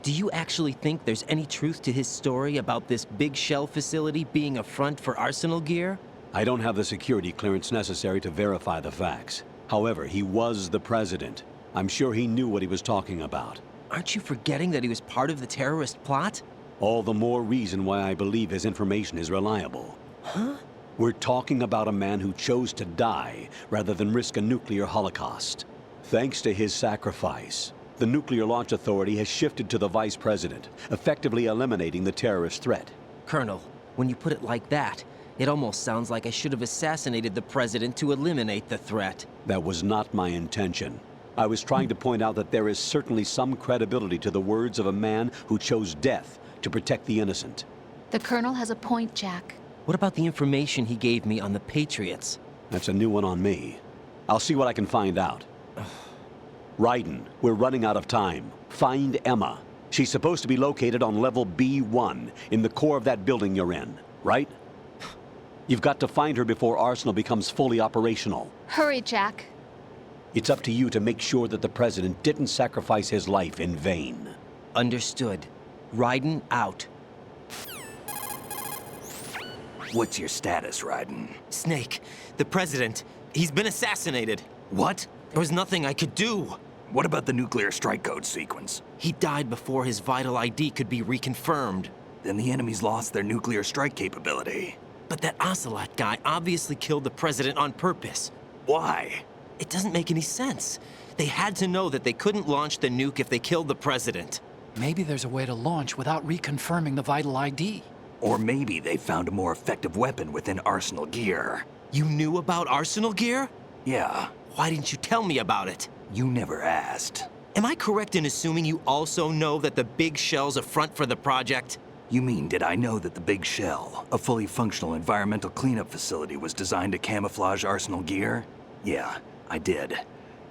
Do you actually think there's any truth to his story about this big shell facility being a front for Arsenal Gear? I don't have the security clearance necessary to verify the facts. However, he was the president. I'm sure he knew what he was talking about. Aren't you forgetting that he was part of the terrorist plot? All the more reason why I believe his information is reliable. Huh? We're talking about a man who chose to die rather than risk a nuclear holocaust. Thanks to his sacrifice, the Nuclear Launch Authority has shifted to the vice president, effectively eliminating the terrorist threat. Colonel, when you put it like that, it almost sounds like I should have assassinated the president to eliminate the threat. That was not my intention. I was trying to point out that there is certainly some credibility to the words of a man who chose death to protect the innocent. The Colonel has a point, Jack. What about the information he gave me on the Patriots? That's a new one on me. I'll see what I can find out. Raiden, we're running out of time. Find Emma. She's supposed to be located on level B1, in the core of that building you're in, right? You've got to find her before Arsenal becomes fully operational. Hurry, Jack. It's up to you to make sure that the president didn't sacrifice his life in vain. Understood. Raiden out. What's your status, Raiden? Snake, the president, he's been assassinated. What? There was nothing I could do. What about the nuclear strike code sequence? He died before his vital ID could be reconfirmed. Then the enemy's lost their nuclear strike capability. But that Ocelot guy obviously killed the president on purpose. Why? It doesn't make any sense. They had to know that they couldn't launch the nuke if they killed the president. Maybe there's a way to launch without reconfirming the vital ID. Or maybe they found a more effective weapon within Arsenal Gear. You knew about Arsenal Gear? Yeah. Why didn't you tell me about it? You never asked. Am I correct in assuming you also know that the big shell's a front for the project? You mean, did I know that the Big Shell, a fully functional environmental cleanup facility, was designed to camouflage Arsenal Gear? Yeah, I did.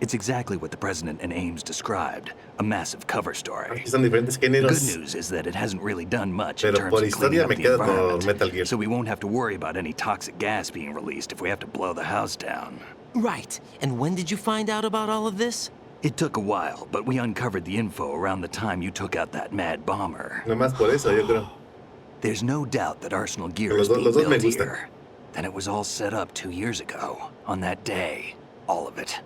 It's exactly what the President and Ames described, a massive cover story. Son diferentes The géneros. good news is that it hasn't really done much in Pero terms por of cleaning historia up me the quedo con environment, Metal Gear. so we won't have to worry about any toxic gas being released if we have to blow the house down. Right. And when did you find out about all of this? It took a while, but we uncovered the info around the time you took out that mad bomber. Nomás por eso, yo creo. There's no doubt that Arsenal Gear Los is being dos me built gustan. here. Then it was all set up 2 years ago, on that day. All of it.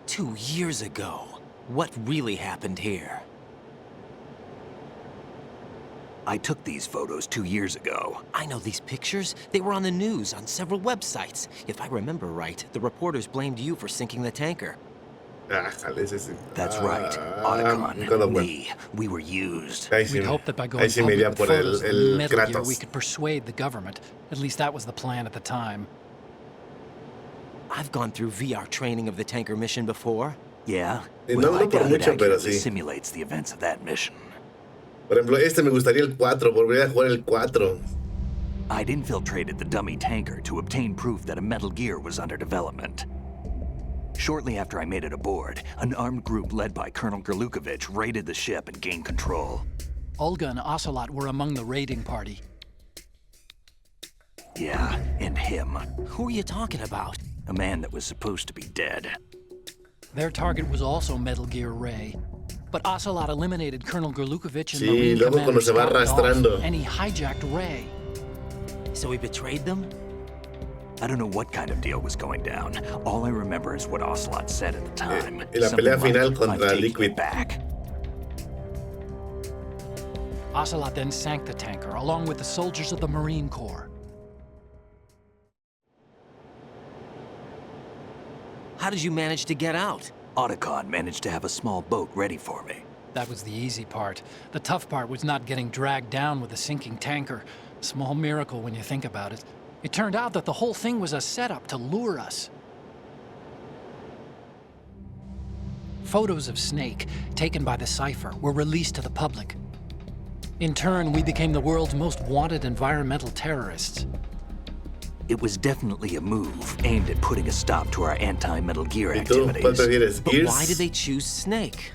2 years ago. What really happened here? I took these photos 2 years ago. I know these pictures. They were on the news on several websites. If I remember right, the reporters blamed you for sinking the tanker. That's right. Otacon, we were used. We'd hoped that by going public with photos of Metal Gear, we could persuade the government. At least that was the plan at the time. I've gone through VR training of the tanker mission before. Yeah? No, no por mucho, pero sí. Simulates the events of that mission. Por ejemplo, me gustaría el 4, volvería a jugar el 4. I'd infiltrated the dummy tanker to obtain proof that a Metal Gear was under development. Shortly after I made it aboard, an armed group led by Colonel Gerlukovich raided the ship and gained control. Olga and Ocelot were among the raiding party. Yeah, and him. Who are you talking about? A man that was supposed to be dead. Their target was also Metal Gear Ray. But Ocelot eliminated Colonel Gerlukovich and Sí, Marine luego cuando Commander se va Scott arrastrando. Dolph, and he hijacked Ray. So he betrayed them? I don't know what kind of deal was going down. All I remember is what Ocelot said at the time. La pelea final contra Liquid. Back. Ocelot then sank the tanker, along with the soldiers of the Marine Corps. How did you manage to get out? Otacon managed to have a small boat ready for me. That was the easy part. The tough part was not getting dragged down with a sinking tanker. A small miracle when you think about it. It turned out that the whole thing was a setup to lure us. Photos of Snake, taken by the Cypher, were released to the public. In turn, we became the world's most wanted environmental terrorists. It was definitely a move aimed at putting a stop to our anti-Metal Gear ¿Y tú? activities. ¿Cuál prefieres? But Gears? why did they choose Snake?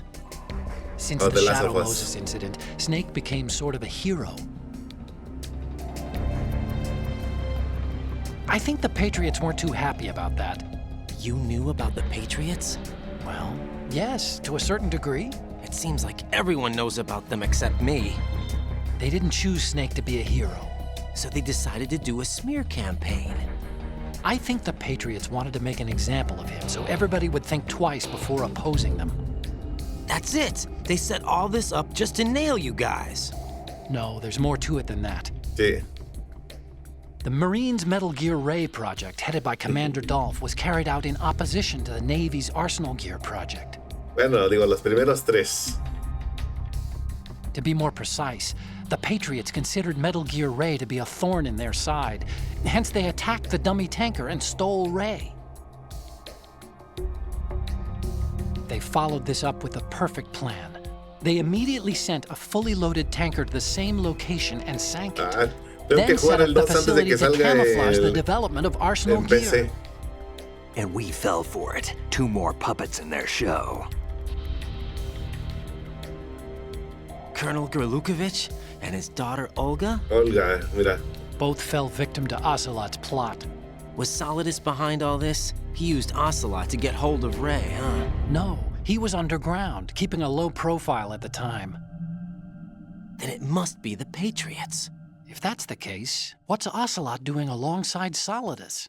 Since Oh, the The Last Shadow of Us. Moses incident, Snake became sort of a hero. I think the Patriots weren't too happy about that. You knew about the Patriots? Well, yes, to a certain degree. It seems like everyone knows about them except me. They didn't choose Snake to be a hero. So they decided to do a smear campaign. I think the Patriots wanted to make an example of him so everybody would think twice before opposing them. That's it! They set all this up just to nail you guys. No, there's more to it than that. Sí. The Marines' Metal Gear Ray project, headed by Commander Dolph, was carried out in opposition to the Navy's Arsenal Gear project. Bueno, digo, los primeros 3. To be more precise, the Patriots considered Metal Gear Ray to be a thorn in their side. Hence, they attacked the dummy tanker and stole Ray. They followed this up with a perfect plan. They immediately sent a fully loaded tanker to the same location and sank it. Tengo que Then jugar set up el the 2 antes de facility que to salga camouflage the el, development of Arsenal en PC. Gear. And we fell for it. 2 more puppets in their show. Colonel Gerlukovich and his daughter Olga? Olga, mira. Both fell victim to Ocelot's plot. Was Solidus behind all this? He used Ocelot to get hold of Ray, huh? No, he was underground, keeping a low profile at the time. Then it must be the Patriots. If that's the case, what's Ocelot doing alongside Solidus?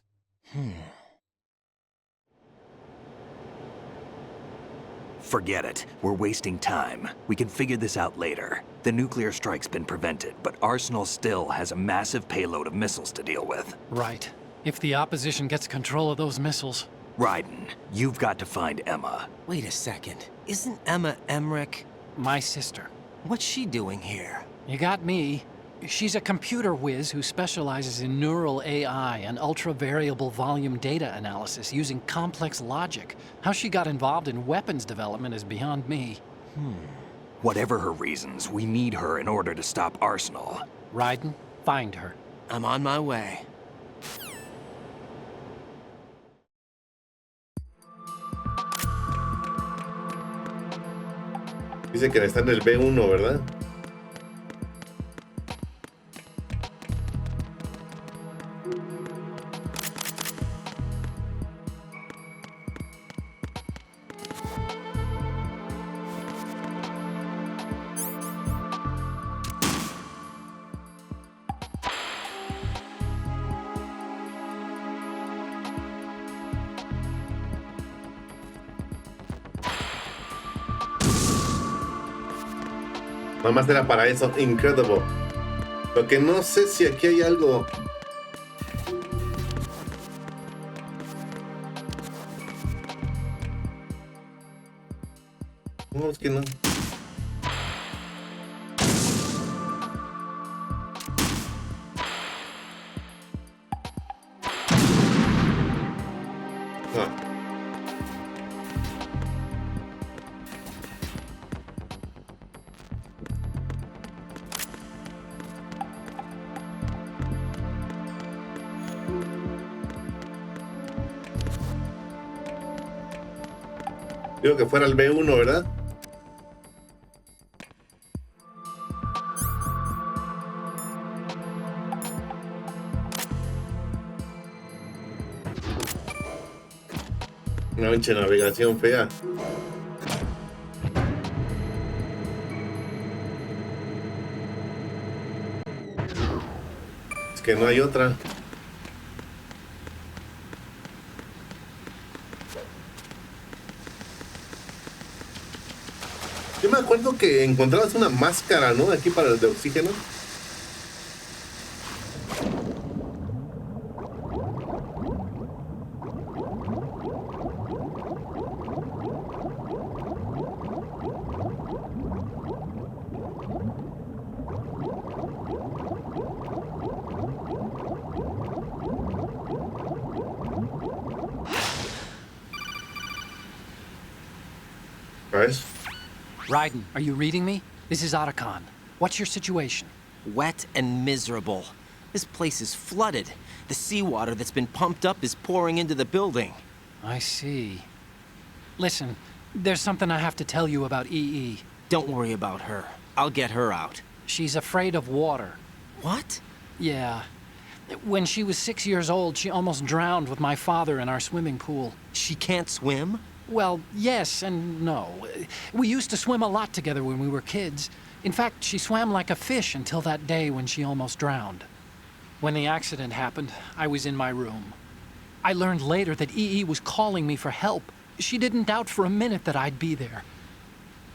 Forget it. We're wasting time. We can figure this out later. The nuclear strike's been prevented, but Arsenal still has a massive payload of missiles to deal with. Right. If the opposition gets control of those missiles. Raiden, you've got to find Emma. Wait a second. Isn't Emma Emmerich? My sister. What's she doing here? You got me. She's a computer whiz who specializes in neural AI and ultra-variable volume data analysis using complex logic. How she got involved in weapons development is beyond me. Whatever her reasons, we need her in order to stop Arsenal. Raiden, find her. I'm on my way. Dice que está en el B1, ¿verdad? Nada más era para eso. Incredible. Lo que no sé si aquí hay algo. No, es que no. No. Digo que fuera el B1, ¿verdad? Una pinche navegación fea. Es que no hay otra. Yo me acuerdo que encontrabas una máscara, ¿no? Aquí para el de oxígeno. ¿Sabes? Raiden, are you reading me? This is Otacon. What's your situation? Wet and miserable. This place is flooded. The seawater that's been pumped up is pouring into the building. I see. Listen, there's something I have to tell you about EE. Don't worry about her. I'll get her out. She's afraid of water. What? Yeah. When she was 6 years old, she almost drowned with my father in our swimming pool. She can't swim? Well, yes and no. We used to swim a lot together when we were kids. In fact, she swam like a fish until that day when she almost drowned. When the accident happened, I was in my room. I learned later that EE was calling me for help. She didn't doubt for a minute that I'd be there.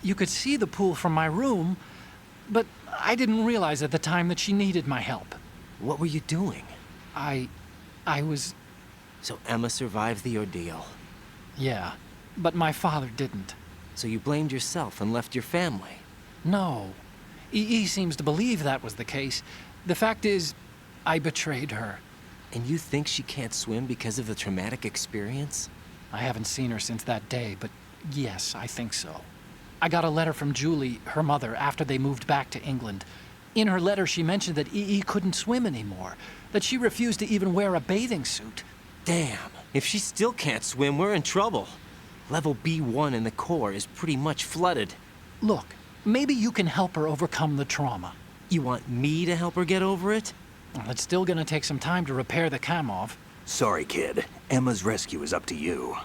You could see the pool from my room, but I didn't realize at the time that she needed my help. What were you doing? I was... So Emma survived the ordeal. Yeah, but my father didn't. So you blamed yourself and left your family? No. EE seems to believe that was the case. The fact is, I betrayed her. And you think she can't swim because of the traumatic experience? I haven't seen her since that day, but yes, I think so. I got a letter from Julie, her mother, after they moved back to England. In her letter, she mentioned that EE couldn't swim anymore, that she refused to even wear a bathing suit. Damn, if she still can't swim, we're in trouble. Level B1 in the core is pretty much flooded. Look, maybe you can help her overcome the trauma. You want me to help her get over it? Well, it's still gonna take some time to repair the Kamov. Sorry, kid. Emma's rescue is up to you.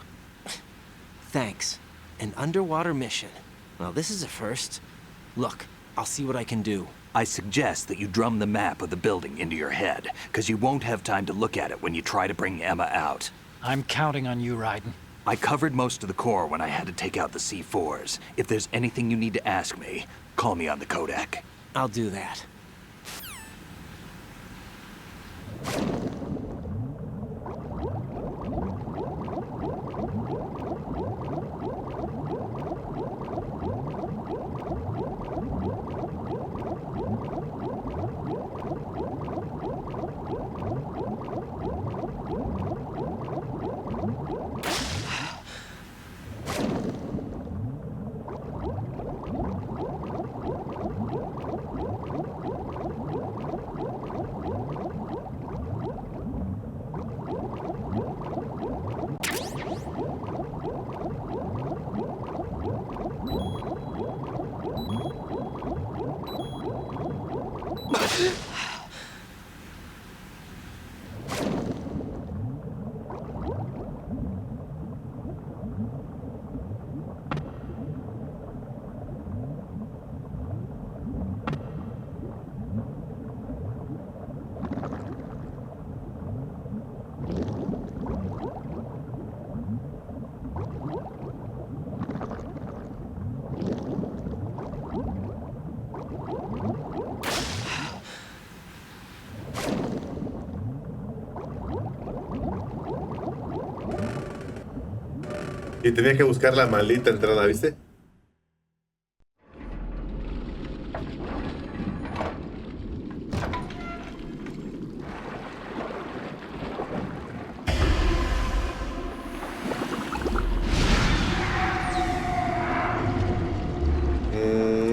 Thanks. An underwater mission. Well, this is a first. Look, I'll see what I can do. I suggest that you drum the map of the building into your head, because you won't have time to look at it when you try to bring Emma out. I'm counting on you, Raiden. I covered most of the core when I had to take out the C4s. If there's anything you need to ask me, call me on the codec. I'll do that. Y tenía que buscar la maldita entrada, ¿viste?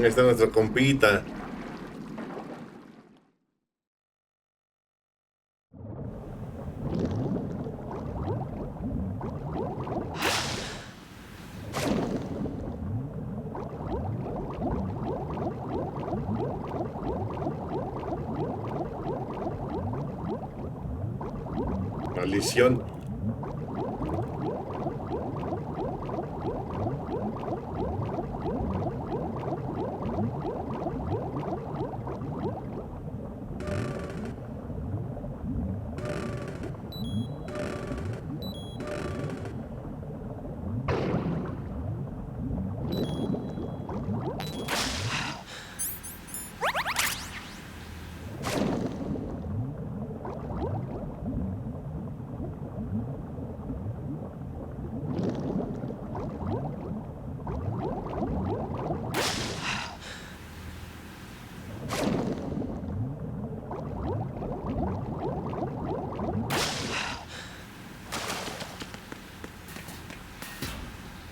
Está nuestro compita. Maldición.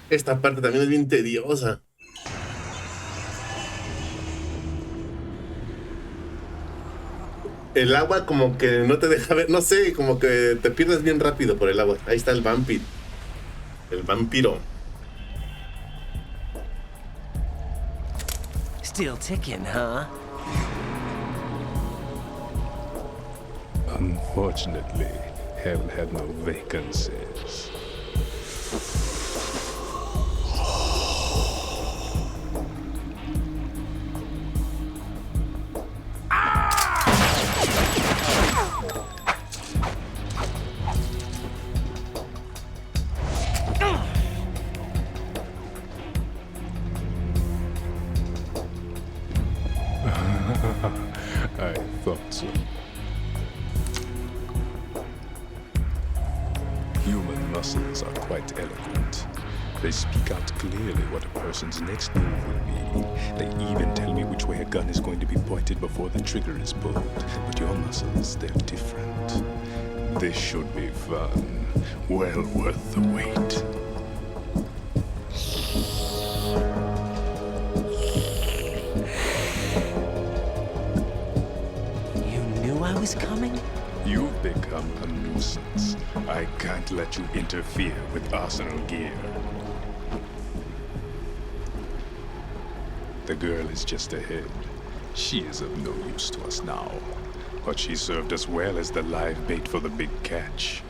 Esta parte también es bien tediosa. El agua como que no te deja ver, no sé, como que te pierdes bien rápido por el agua. Ahí está el vampiro. El vampiro. Still ticking, huh? Unfortunately, hell had no vacancies. I thought so. Human muscles are quite eloquent. They speak out clearly what a person's next move will be. They even tell me which way a gun is going to be pointed before the trigger is pulled. But your muscles, they're different. This should be fun. Well worth the wait. I was coming? You've become a nuisance. I can't let you interfere with Arsenal gear. The girl is just ahead. She is of no use to us now. But she served us well as the live bait for the big catch.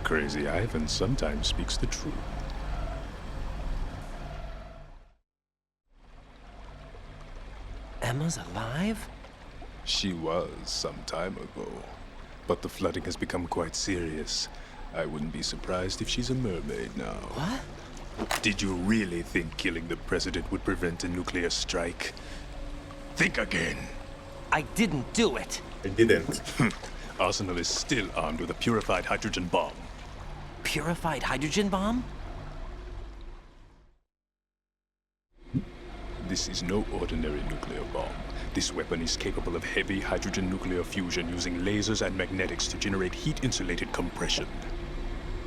Crazy Ivan sometimes speaks the truth. Emma's alive? She was some time ago. But the flooding has become quite serious. I wouldn't be surprised if she's a mermaid now. What? Did you really think killing the president would prevent a nuclear strike? Think again. I didn't do it. I didn't. Arsenal is still armed with a purified hydrogen bomb. Purified hydrogen bomb? This is no ordinary nuclear bomb. This weapon is capable of heavy hydrogen nuclear fusion using lasers and magnetics to generate heat-insulated compression.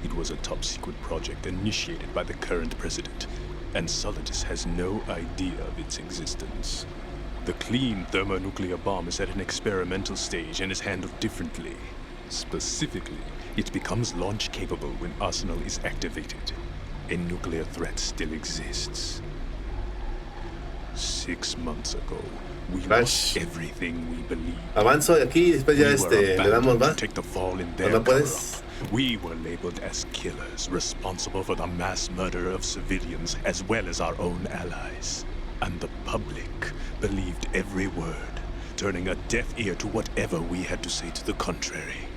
It was a top-secret project initiated by the current president, and Solidus has no idea of its existence. The clean thermonuclear bomb is at an experimental stage and is handled differently. Specifically, it becomes launch-capable when Arsenal is activated. A nuclear threat still exists. 6 months ago, we lost everything we believed. Avanzo de aquí y después ya le damos, ¿va? Take the fall in their ¿No puedes? We were labeled as killers, responsible for the mass murder of civilians as well as our own allies. And the public believed every word, turning a deaf ear to whatever we had to say to the contrary.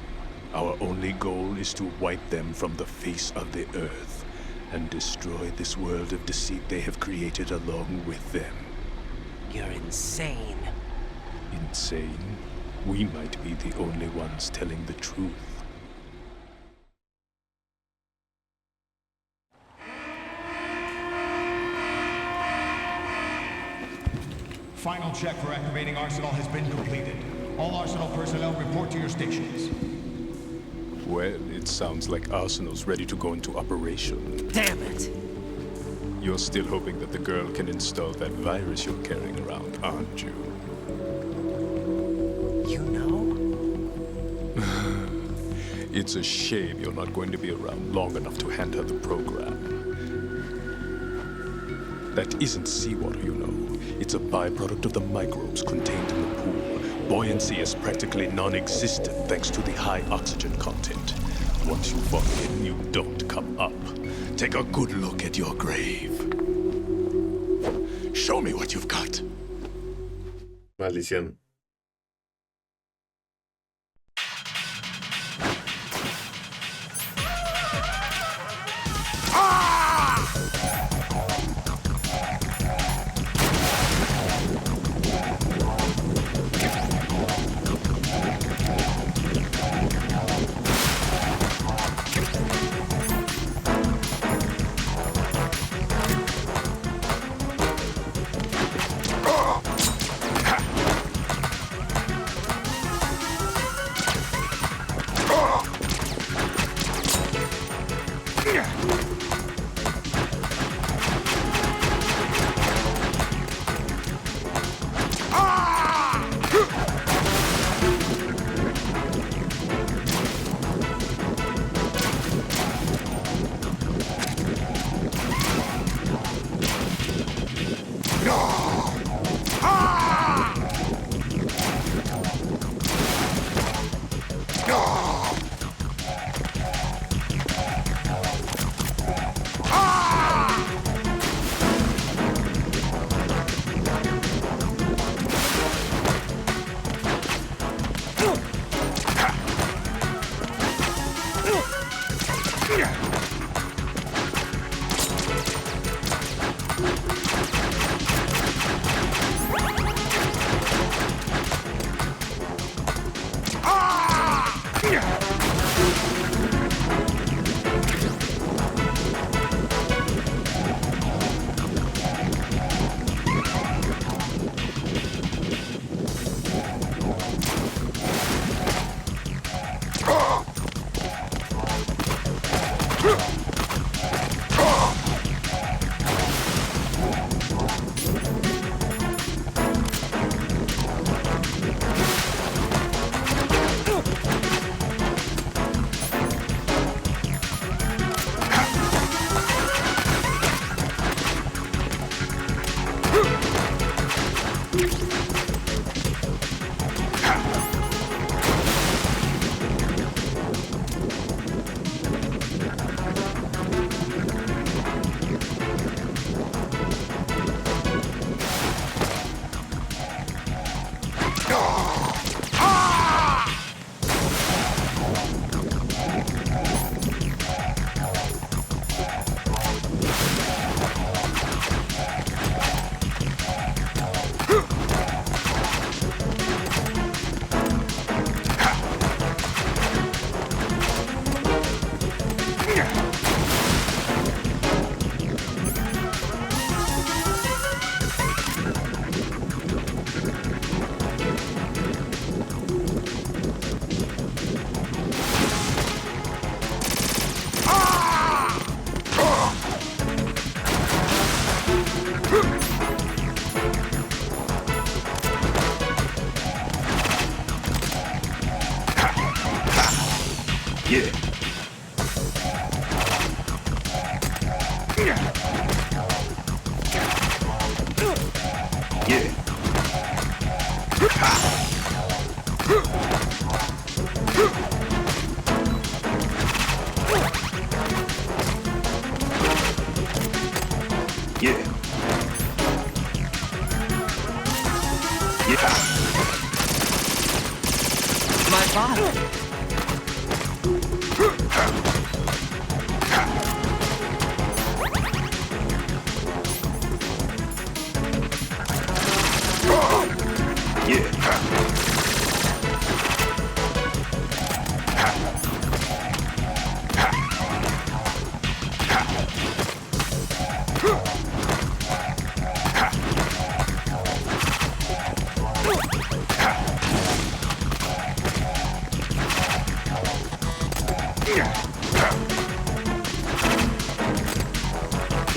Our only goal is to wipe them from the face of the earth and destroy this world of deceit they have created along with them. You're insane. Insane? We might be the only ones telling the truth. check for activating Arsenal has been completed. All Arsenal personnel report to your stations. Well, it sounds like Arsenal's ready to go into operation. Damn it! You're still hoping that the girl can install that virus you're carrying around, aren't you? You know? It's a shame you're not going to be around long enough to hand her the program. That isn't seawater, you know. It's a byproduct of the microbes contained in the pool. Buoyancy is practically non-existent thanks to the high oxygen content. Once you fall in, you don't come up. Take a good look at your grave. Show me what you've got. Maldición.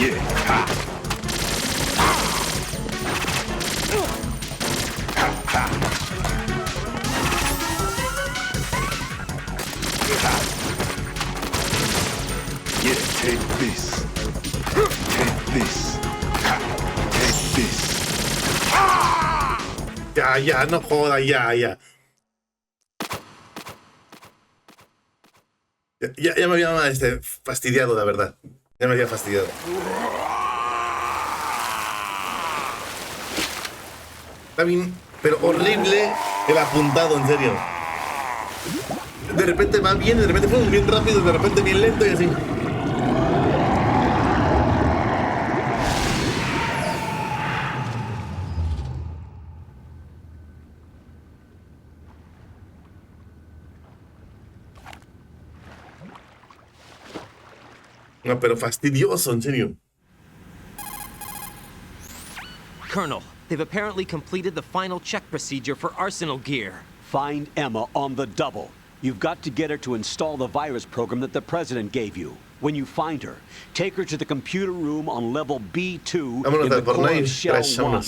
Take this. Take this. Take this. Ya, no joda, ya. Ya me había fastidiado, la verdad. Ya me había fastidiado. Está bien, pero horrible el apuntado, en serio. De repente va bien, de repente fue bien rápido, de repente bien lento y así. No, pero fastidioso, en serio. Colonel, they've apparently completed the final check procedure for arsenal gear. Find Emma on the double. You've got to get her to install the virus program that the President gave you. When you find her, take her to the computer room on level B2 in the core of Shell 1.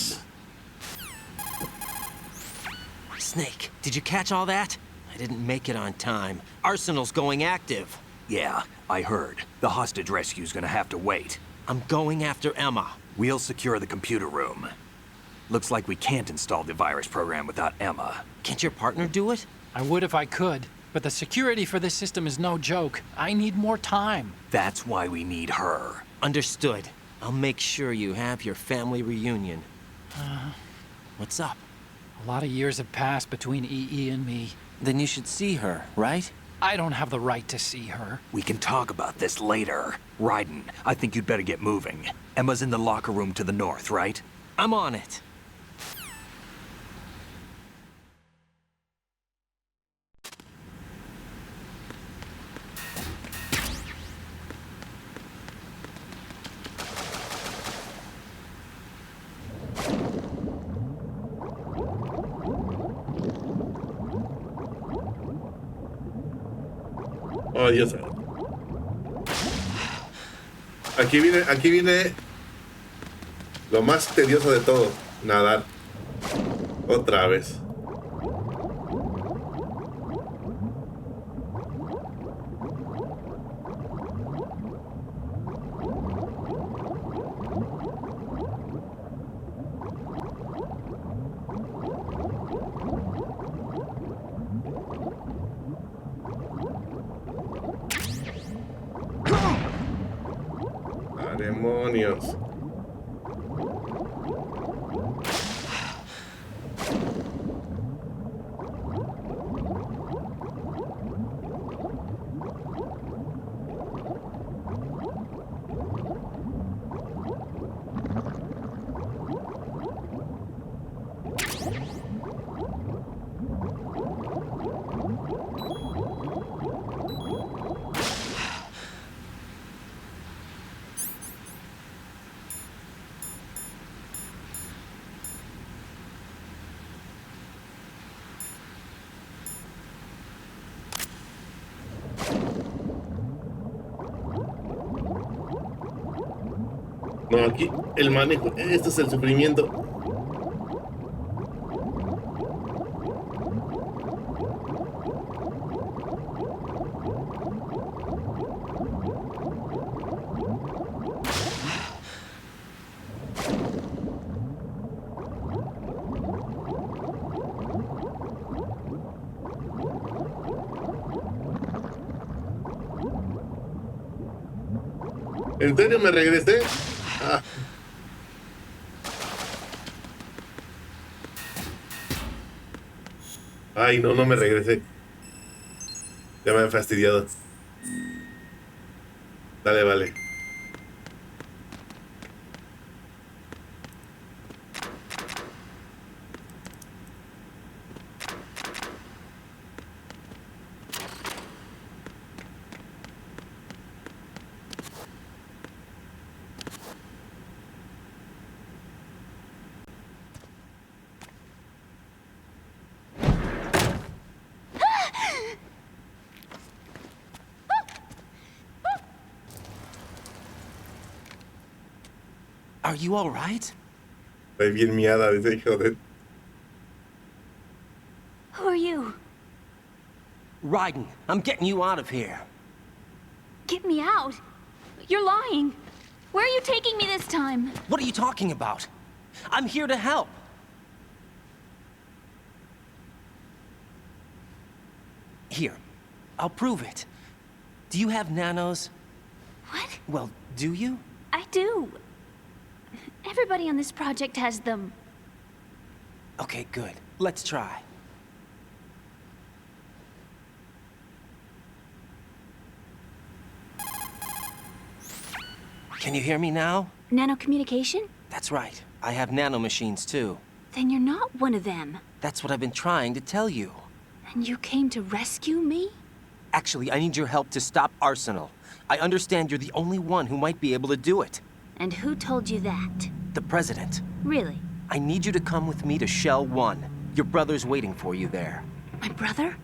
Snake, did you catch all that? I didn't make it on time. Arsenal's going active. Yeah, I heard. The hostage rescue's gonna have to wait. I'm going after Emma. We'll secure the computer room. Looks like we can't install the virus program without Emma. Can't your partner do it? I would if I could, but the security for this system is no joke. I need more time. That's why we need her. Understood. I'll make sure you have your family reunion. What's up? A lot of years have passed between EE and me. Then you should see her, right? I don't have the right to see her. We can talk about this later. Raiden, I think you'd better get moving. Emma's in the locker room to the north, right? I'm on it. Oh, Dios. Aquí viene lo más tedioso de todo, nadar. Otra vez. Demonios. No, aquí el manejo, este es el sufrimiento. ¿En serio me regresé? Ah. Ay, no me regresé. Ya me han fastidiado. Dale, vale. Are you all right? Estoy bien miada, dice hijo de... Who are you? Raiden, I'm getting you out of here. Get me out. You're lying. Where are you taking me this time? What are you talking about? I'm here to help. Here, I'll prove it. Do you have nanos? What? Well, do you? I do. Everybody on this project has them. Okay, good. Let's try. Can you hear me now? Nanocommunication? That's right. I have nanomachines too. Then you're not one of them. That's what I've been trying to tell you. And you came to rescue me? Actually, I need your help to stop Arsenal. I understand you're the only one who might be able to do it. And who told you that? The President. Really? I need you to come with me to Shell 1. Your brother's waiting for you there. My brother?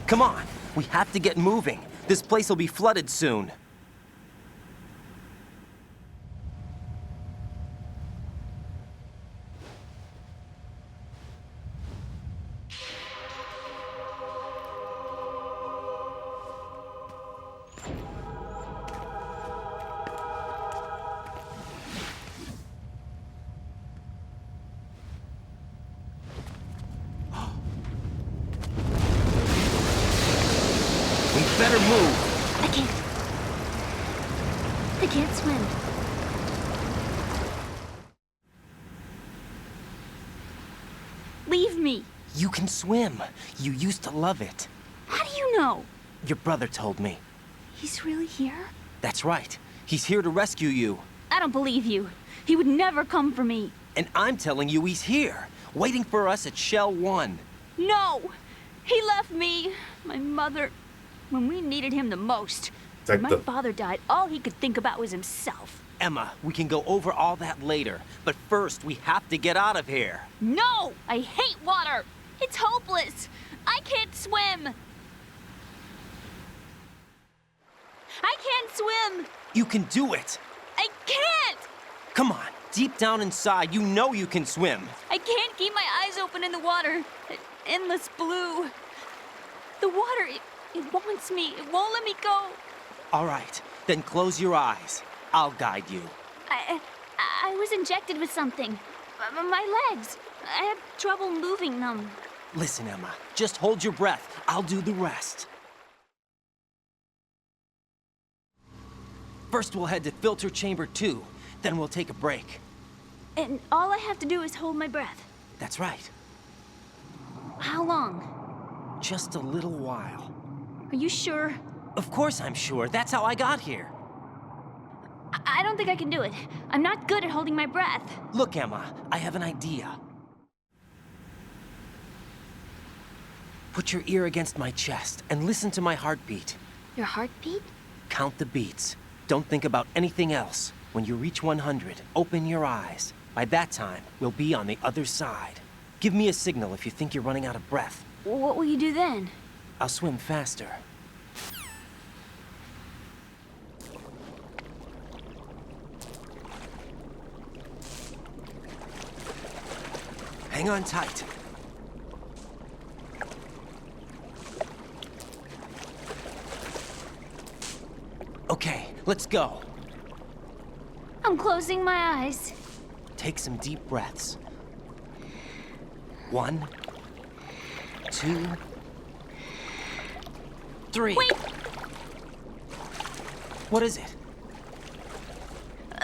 Come on! We have to get moving. This place will be flooded soon. We better move. I can't. I can't swim. Leave me. You can swim. You used to love it. How do you know? Your brother told me. He's really here? That's right. He's here to rescue you. I don't believe you. He would never come for me. And I'm telling you he's here, waiting for us at Shell 1. No! He left me, my mother, when we needed him the most. When my father died, all he could think about was himself. Emma, we can go over all that later, but first we have to get out of here. No! I hate water! It's hopeless! I can't swim! I can't swim! You can do it! I can't! Come on, deep down inside, you know you can swim. I can't keep my eyes open in the water. Endless blue. The water, it wants me. It won't let me go. All right, then close your eyes. I'll guide you. I was injected with something. My legs. I have trouble moving them. Listen, Emma, just hold your breath. I'll do the rest. First, we'll head to filter chamber 2. Then we'll take a break. And all I have to do is hold my breath. That's right. How long? Just a little while. Are you sure? Of course I'm sure. That's how I got here. I don't think I can do it. I'm not good at holding my breath. Look, Emma, I have an idea. Put your ear against my chest and listen to my heartbeat. Your heartbeat? Count the beats. Don't think about anything else. When you reach 100, open your eyes. By that time, we'll be on the other side. Give me a signal if you think you're running out of breath. What will you do then? I'll swim faster. Hang on tight. Okay, let's go. I'm closing my eyes. Take some deep breaths. 1, 2, 3. Wait! What is it?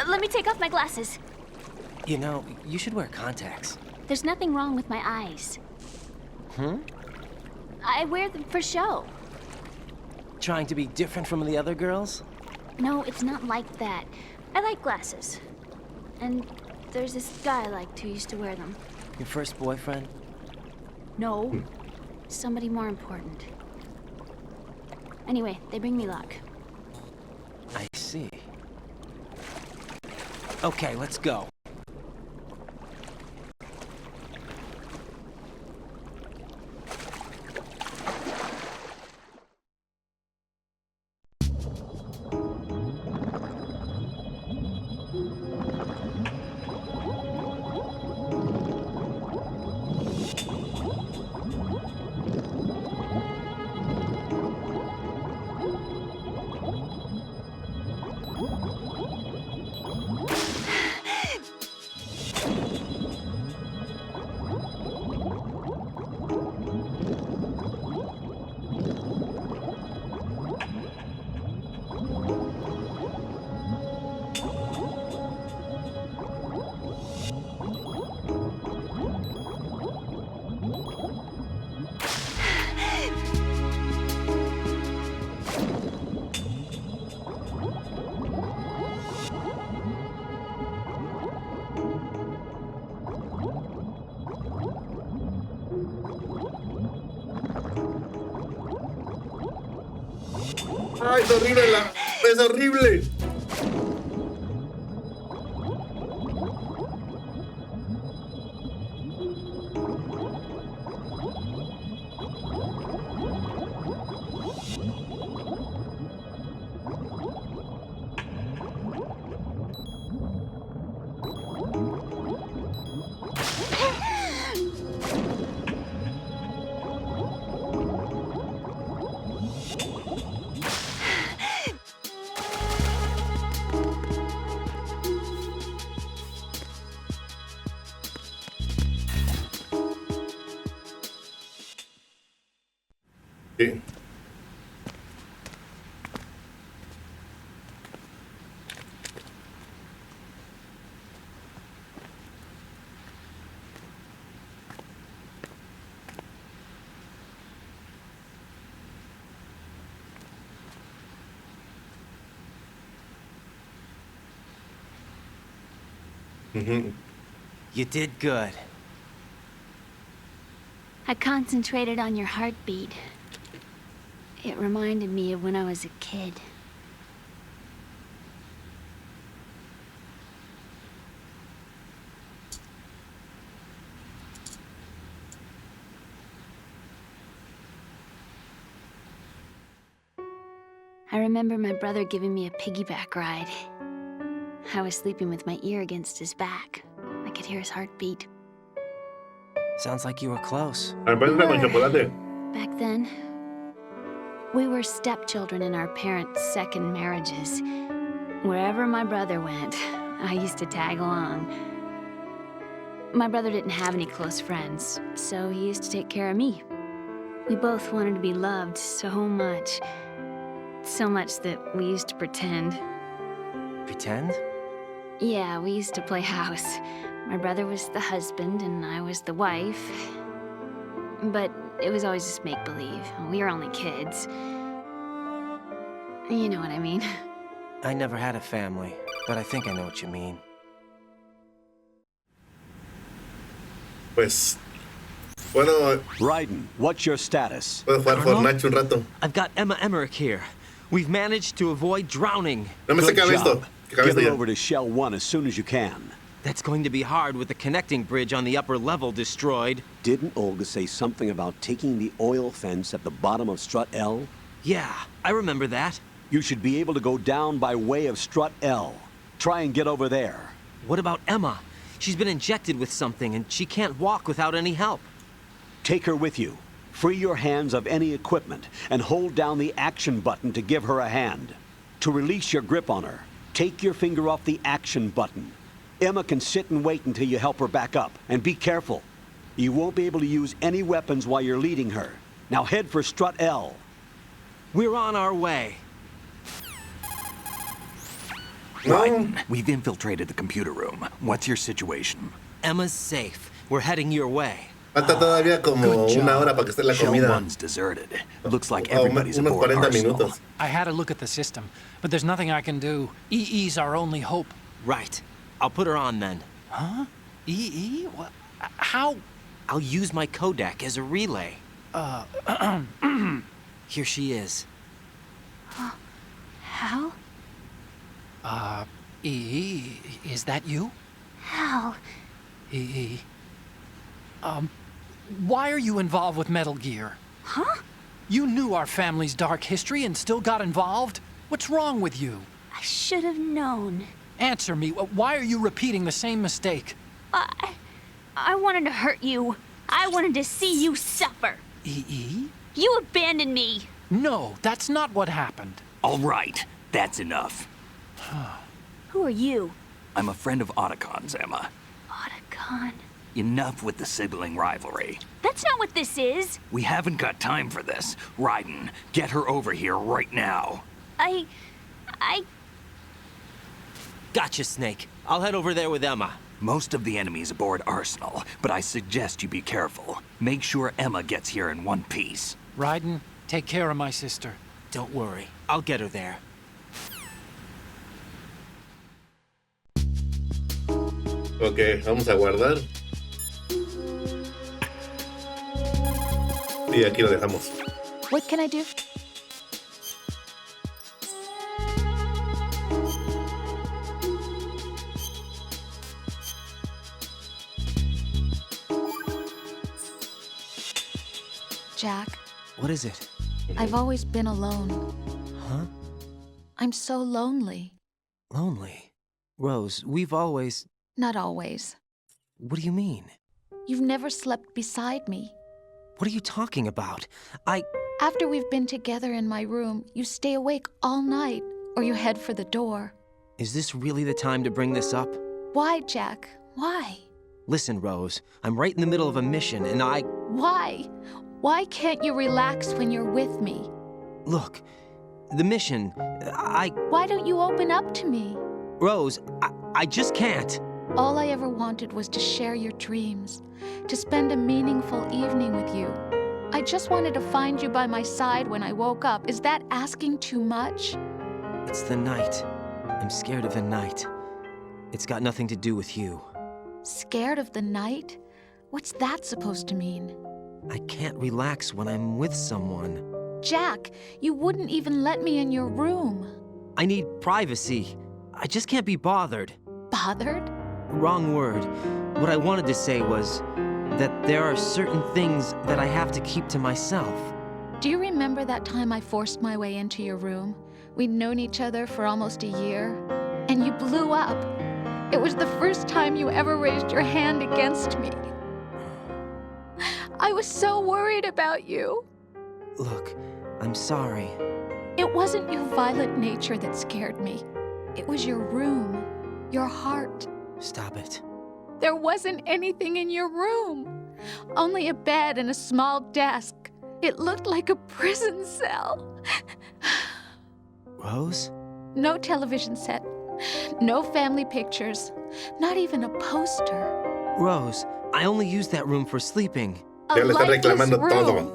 Let me take off my glasses. You know, you should wear contacts. There's nothing wrong with my eyes. I wear them for show. Trying to be different from the other girls? No, it's not like that. I like glasses. And there's this guy I liked who used to wear them. Your first boyfriend? No. Somebody more important. Anyway, they bring me luck. I see. Okay, let's go. ¡Ay, es horrible! ¡Es horrible! Sí. You did good. I concentrated on your heartbeat. It reminded me of when I was a kid. I remember my brother giving me a piggyback ride. I was sleeping with my ear against his back. I could hear his heartbeat. Sounds like you were close. Back then, we were stepchildren in our parents' second marriages. Wherever my brother went, I used to tag along. My brother didn't have any close friends, so he used to take care of me. We both wanted to be loved so much. So much that we used to pretend. Pretend? Yeah, we used to play house. My brother was the husband and I was the wife. But it was always just make-believe. We were only kids. You know what I mean. I never had a family, but I think I know what you mean. Pues, bueno. Raiden, what's your status? Puedo jugar Fortnite un rato. I've got Emma Emmerich here. We've managed to avoid drowning. No me Good saca esto. job. Get her over to Shell 1 as soon as you can. That's going to be hard with the connecting bridge on the upper level destroyed. Didn't Olga say something about taking the oil fence at the bottom of Strut L? Yeah, I remember that. You should be able to go down by way of Strut L. Try and get over there. What about Emma? She's been injected with something and she can't walk without any help. Take her with you. Free your hands of any equipment and hold down the action button to give her a hand. To release your grip on her, take your finger off the action button. Emma can sit and wait until you help her back up. And be careful. You won't be able to use any weapons while you're leading her. Now head for Strut L. We're on our way. Right. We've infiltrated the computer room. What's your situation? Emma's safe. We're heading your way. Falta todavía como una hora para que esté la comida. Shell 1's deserted. Looks like everybody's aboard Arsenal. I had a look at the system, but there's nothing I can do. EE's our only hope. Right. I'll put her on then. Huh? EE? What? How? I'll use my Kodak as a relay. Here she is. Hal? EE, is that you? Hal. EE. Why are you involved with Metal Gear? Huh? You knew our family's dark history and still got involved? What's wrong with you? I should have known. Answer me. Why are you repeating the same mistake? I wanted to hurt you. I wanted to see you suffer. EE? You abandoned me. No, that's not what happened. All right, that's enough. Who are you? I'm a friend of Otacon's, Emma. Otacon? Enough with the sibling rivalry. That's not what this is. We haven't got time for this. Raiden, get her over here right now. I... Gotcha, Snake. I'll head over there with Emma. Most of the enemy's aboard Arsenal, but I suggest you be careful. Make sure Emma gets here in one piece. Raiden, take care of my sister. Don't worry. I'll get her there. Ok, vamos a guardar. Y aquí lo dejamos. What can I do? Jack, What is it? I've always been alone. Huh? I'm so lonely. Lonely? Rose, we've always... Not always. What do you mean? You've never slept beside me. What are you talking about? After we've been together in my room, you stay awake all night, or you head for the door. Is this really the time to bring this up? Why, Jack? Why? Listen, Rose, I'm right in the middle of a mission, and Why? Why can't you relax when you're with me? Look, the mission, Why don't you open up to me? Rose, I just can't. All I ever wanted was to share your dreams, to spend a meaningful evening with you. I just wanted to find you by my side when I woke up. Is that asking too much? It's the night. I'm scared of the night. It's got nothing to do with you. Scared of the night? What's that supposed to mean? I can't relax when I'm with someone. Jack, you wouldn't even let me in your room. I need privacy. I just can't be bothered. Bothered? Wrong word. What I wanted to say was that there are certain things that I have to keep to myself. Do you remember that time I forced my way into your room? We'd known each other for almost a year, and you blew up. It was the first time you ever raised your hand against me. I was so worried about you. Look, I'm sorry. It wasn't your violent nature that scared me. It was your room, your heart. Stop it. There wasn't anything in your room. Only a bed and a small desk. It looked like a prison cell. Rose? No television set. No family pictures. Not even a poster. Rose, I only use that room for sleeping. A lifeless room.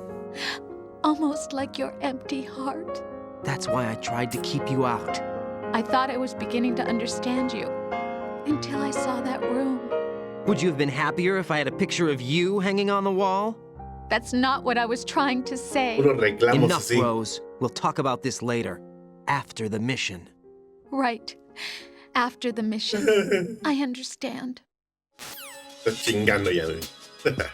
Almost like your empty heart. That's why I tried to keep you out. I thought I was beginning to understand you. Until I saw that room. Would you have been happier if I had a picture of you hanging on the wall? That's not what I was trying to say. Enough, Rose. We'll talk about this later. After the mission. Right. After the mission. I understand. Estás chingando ya, güey.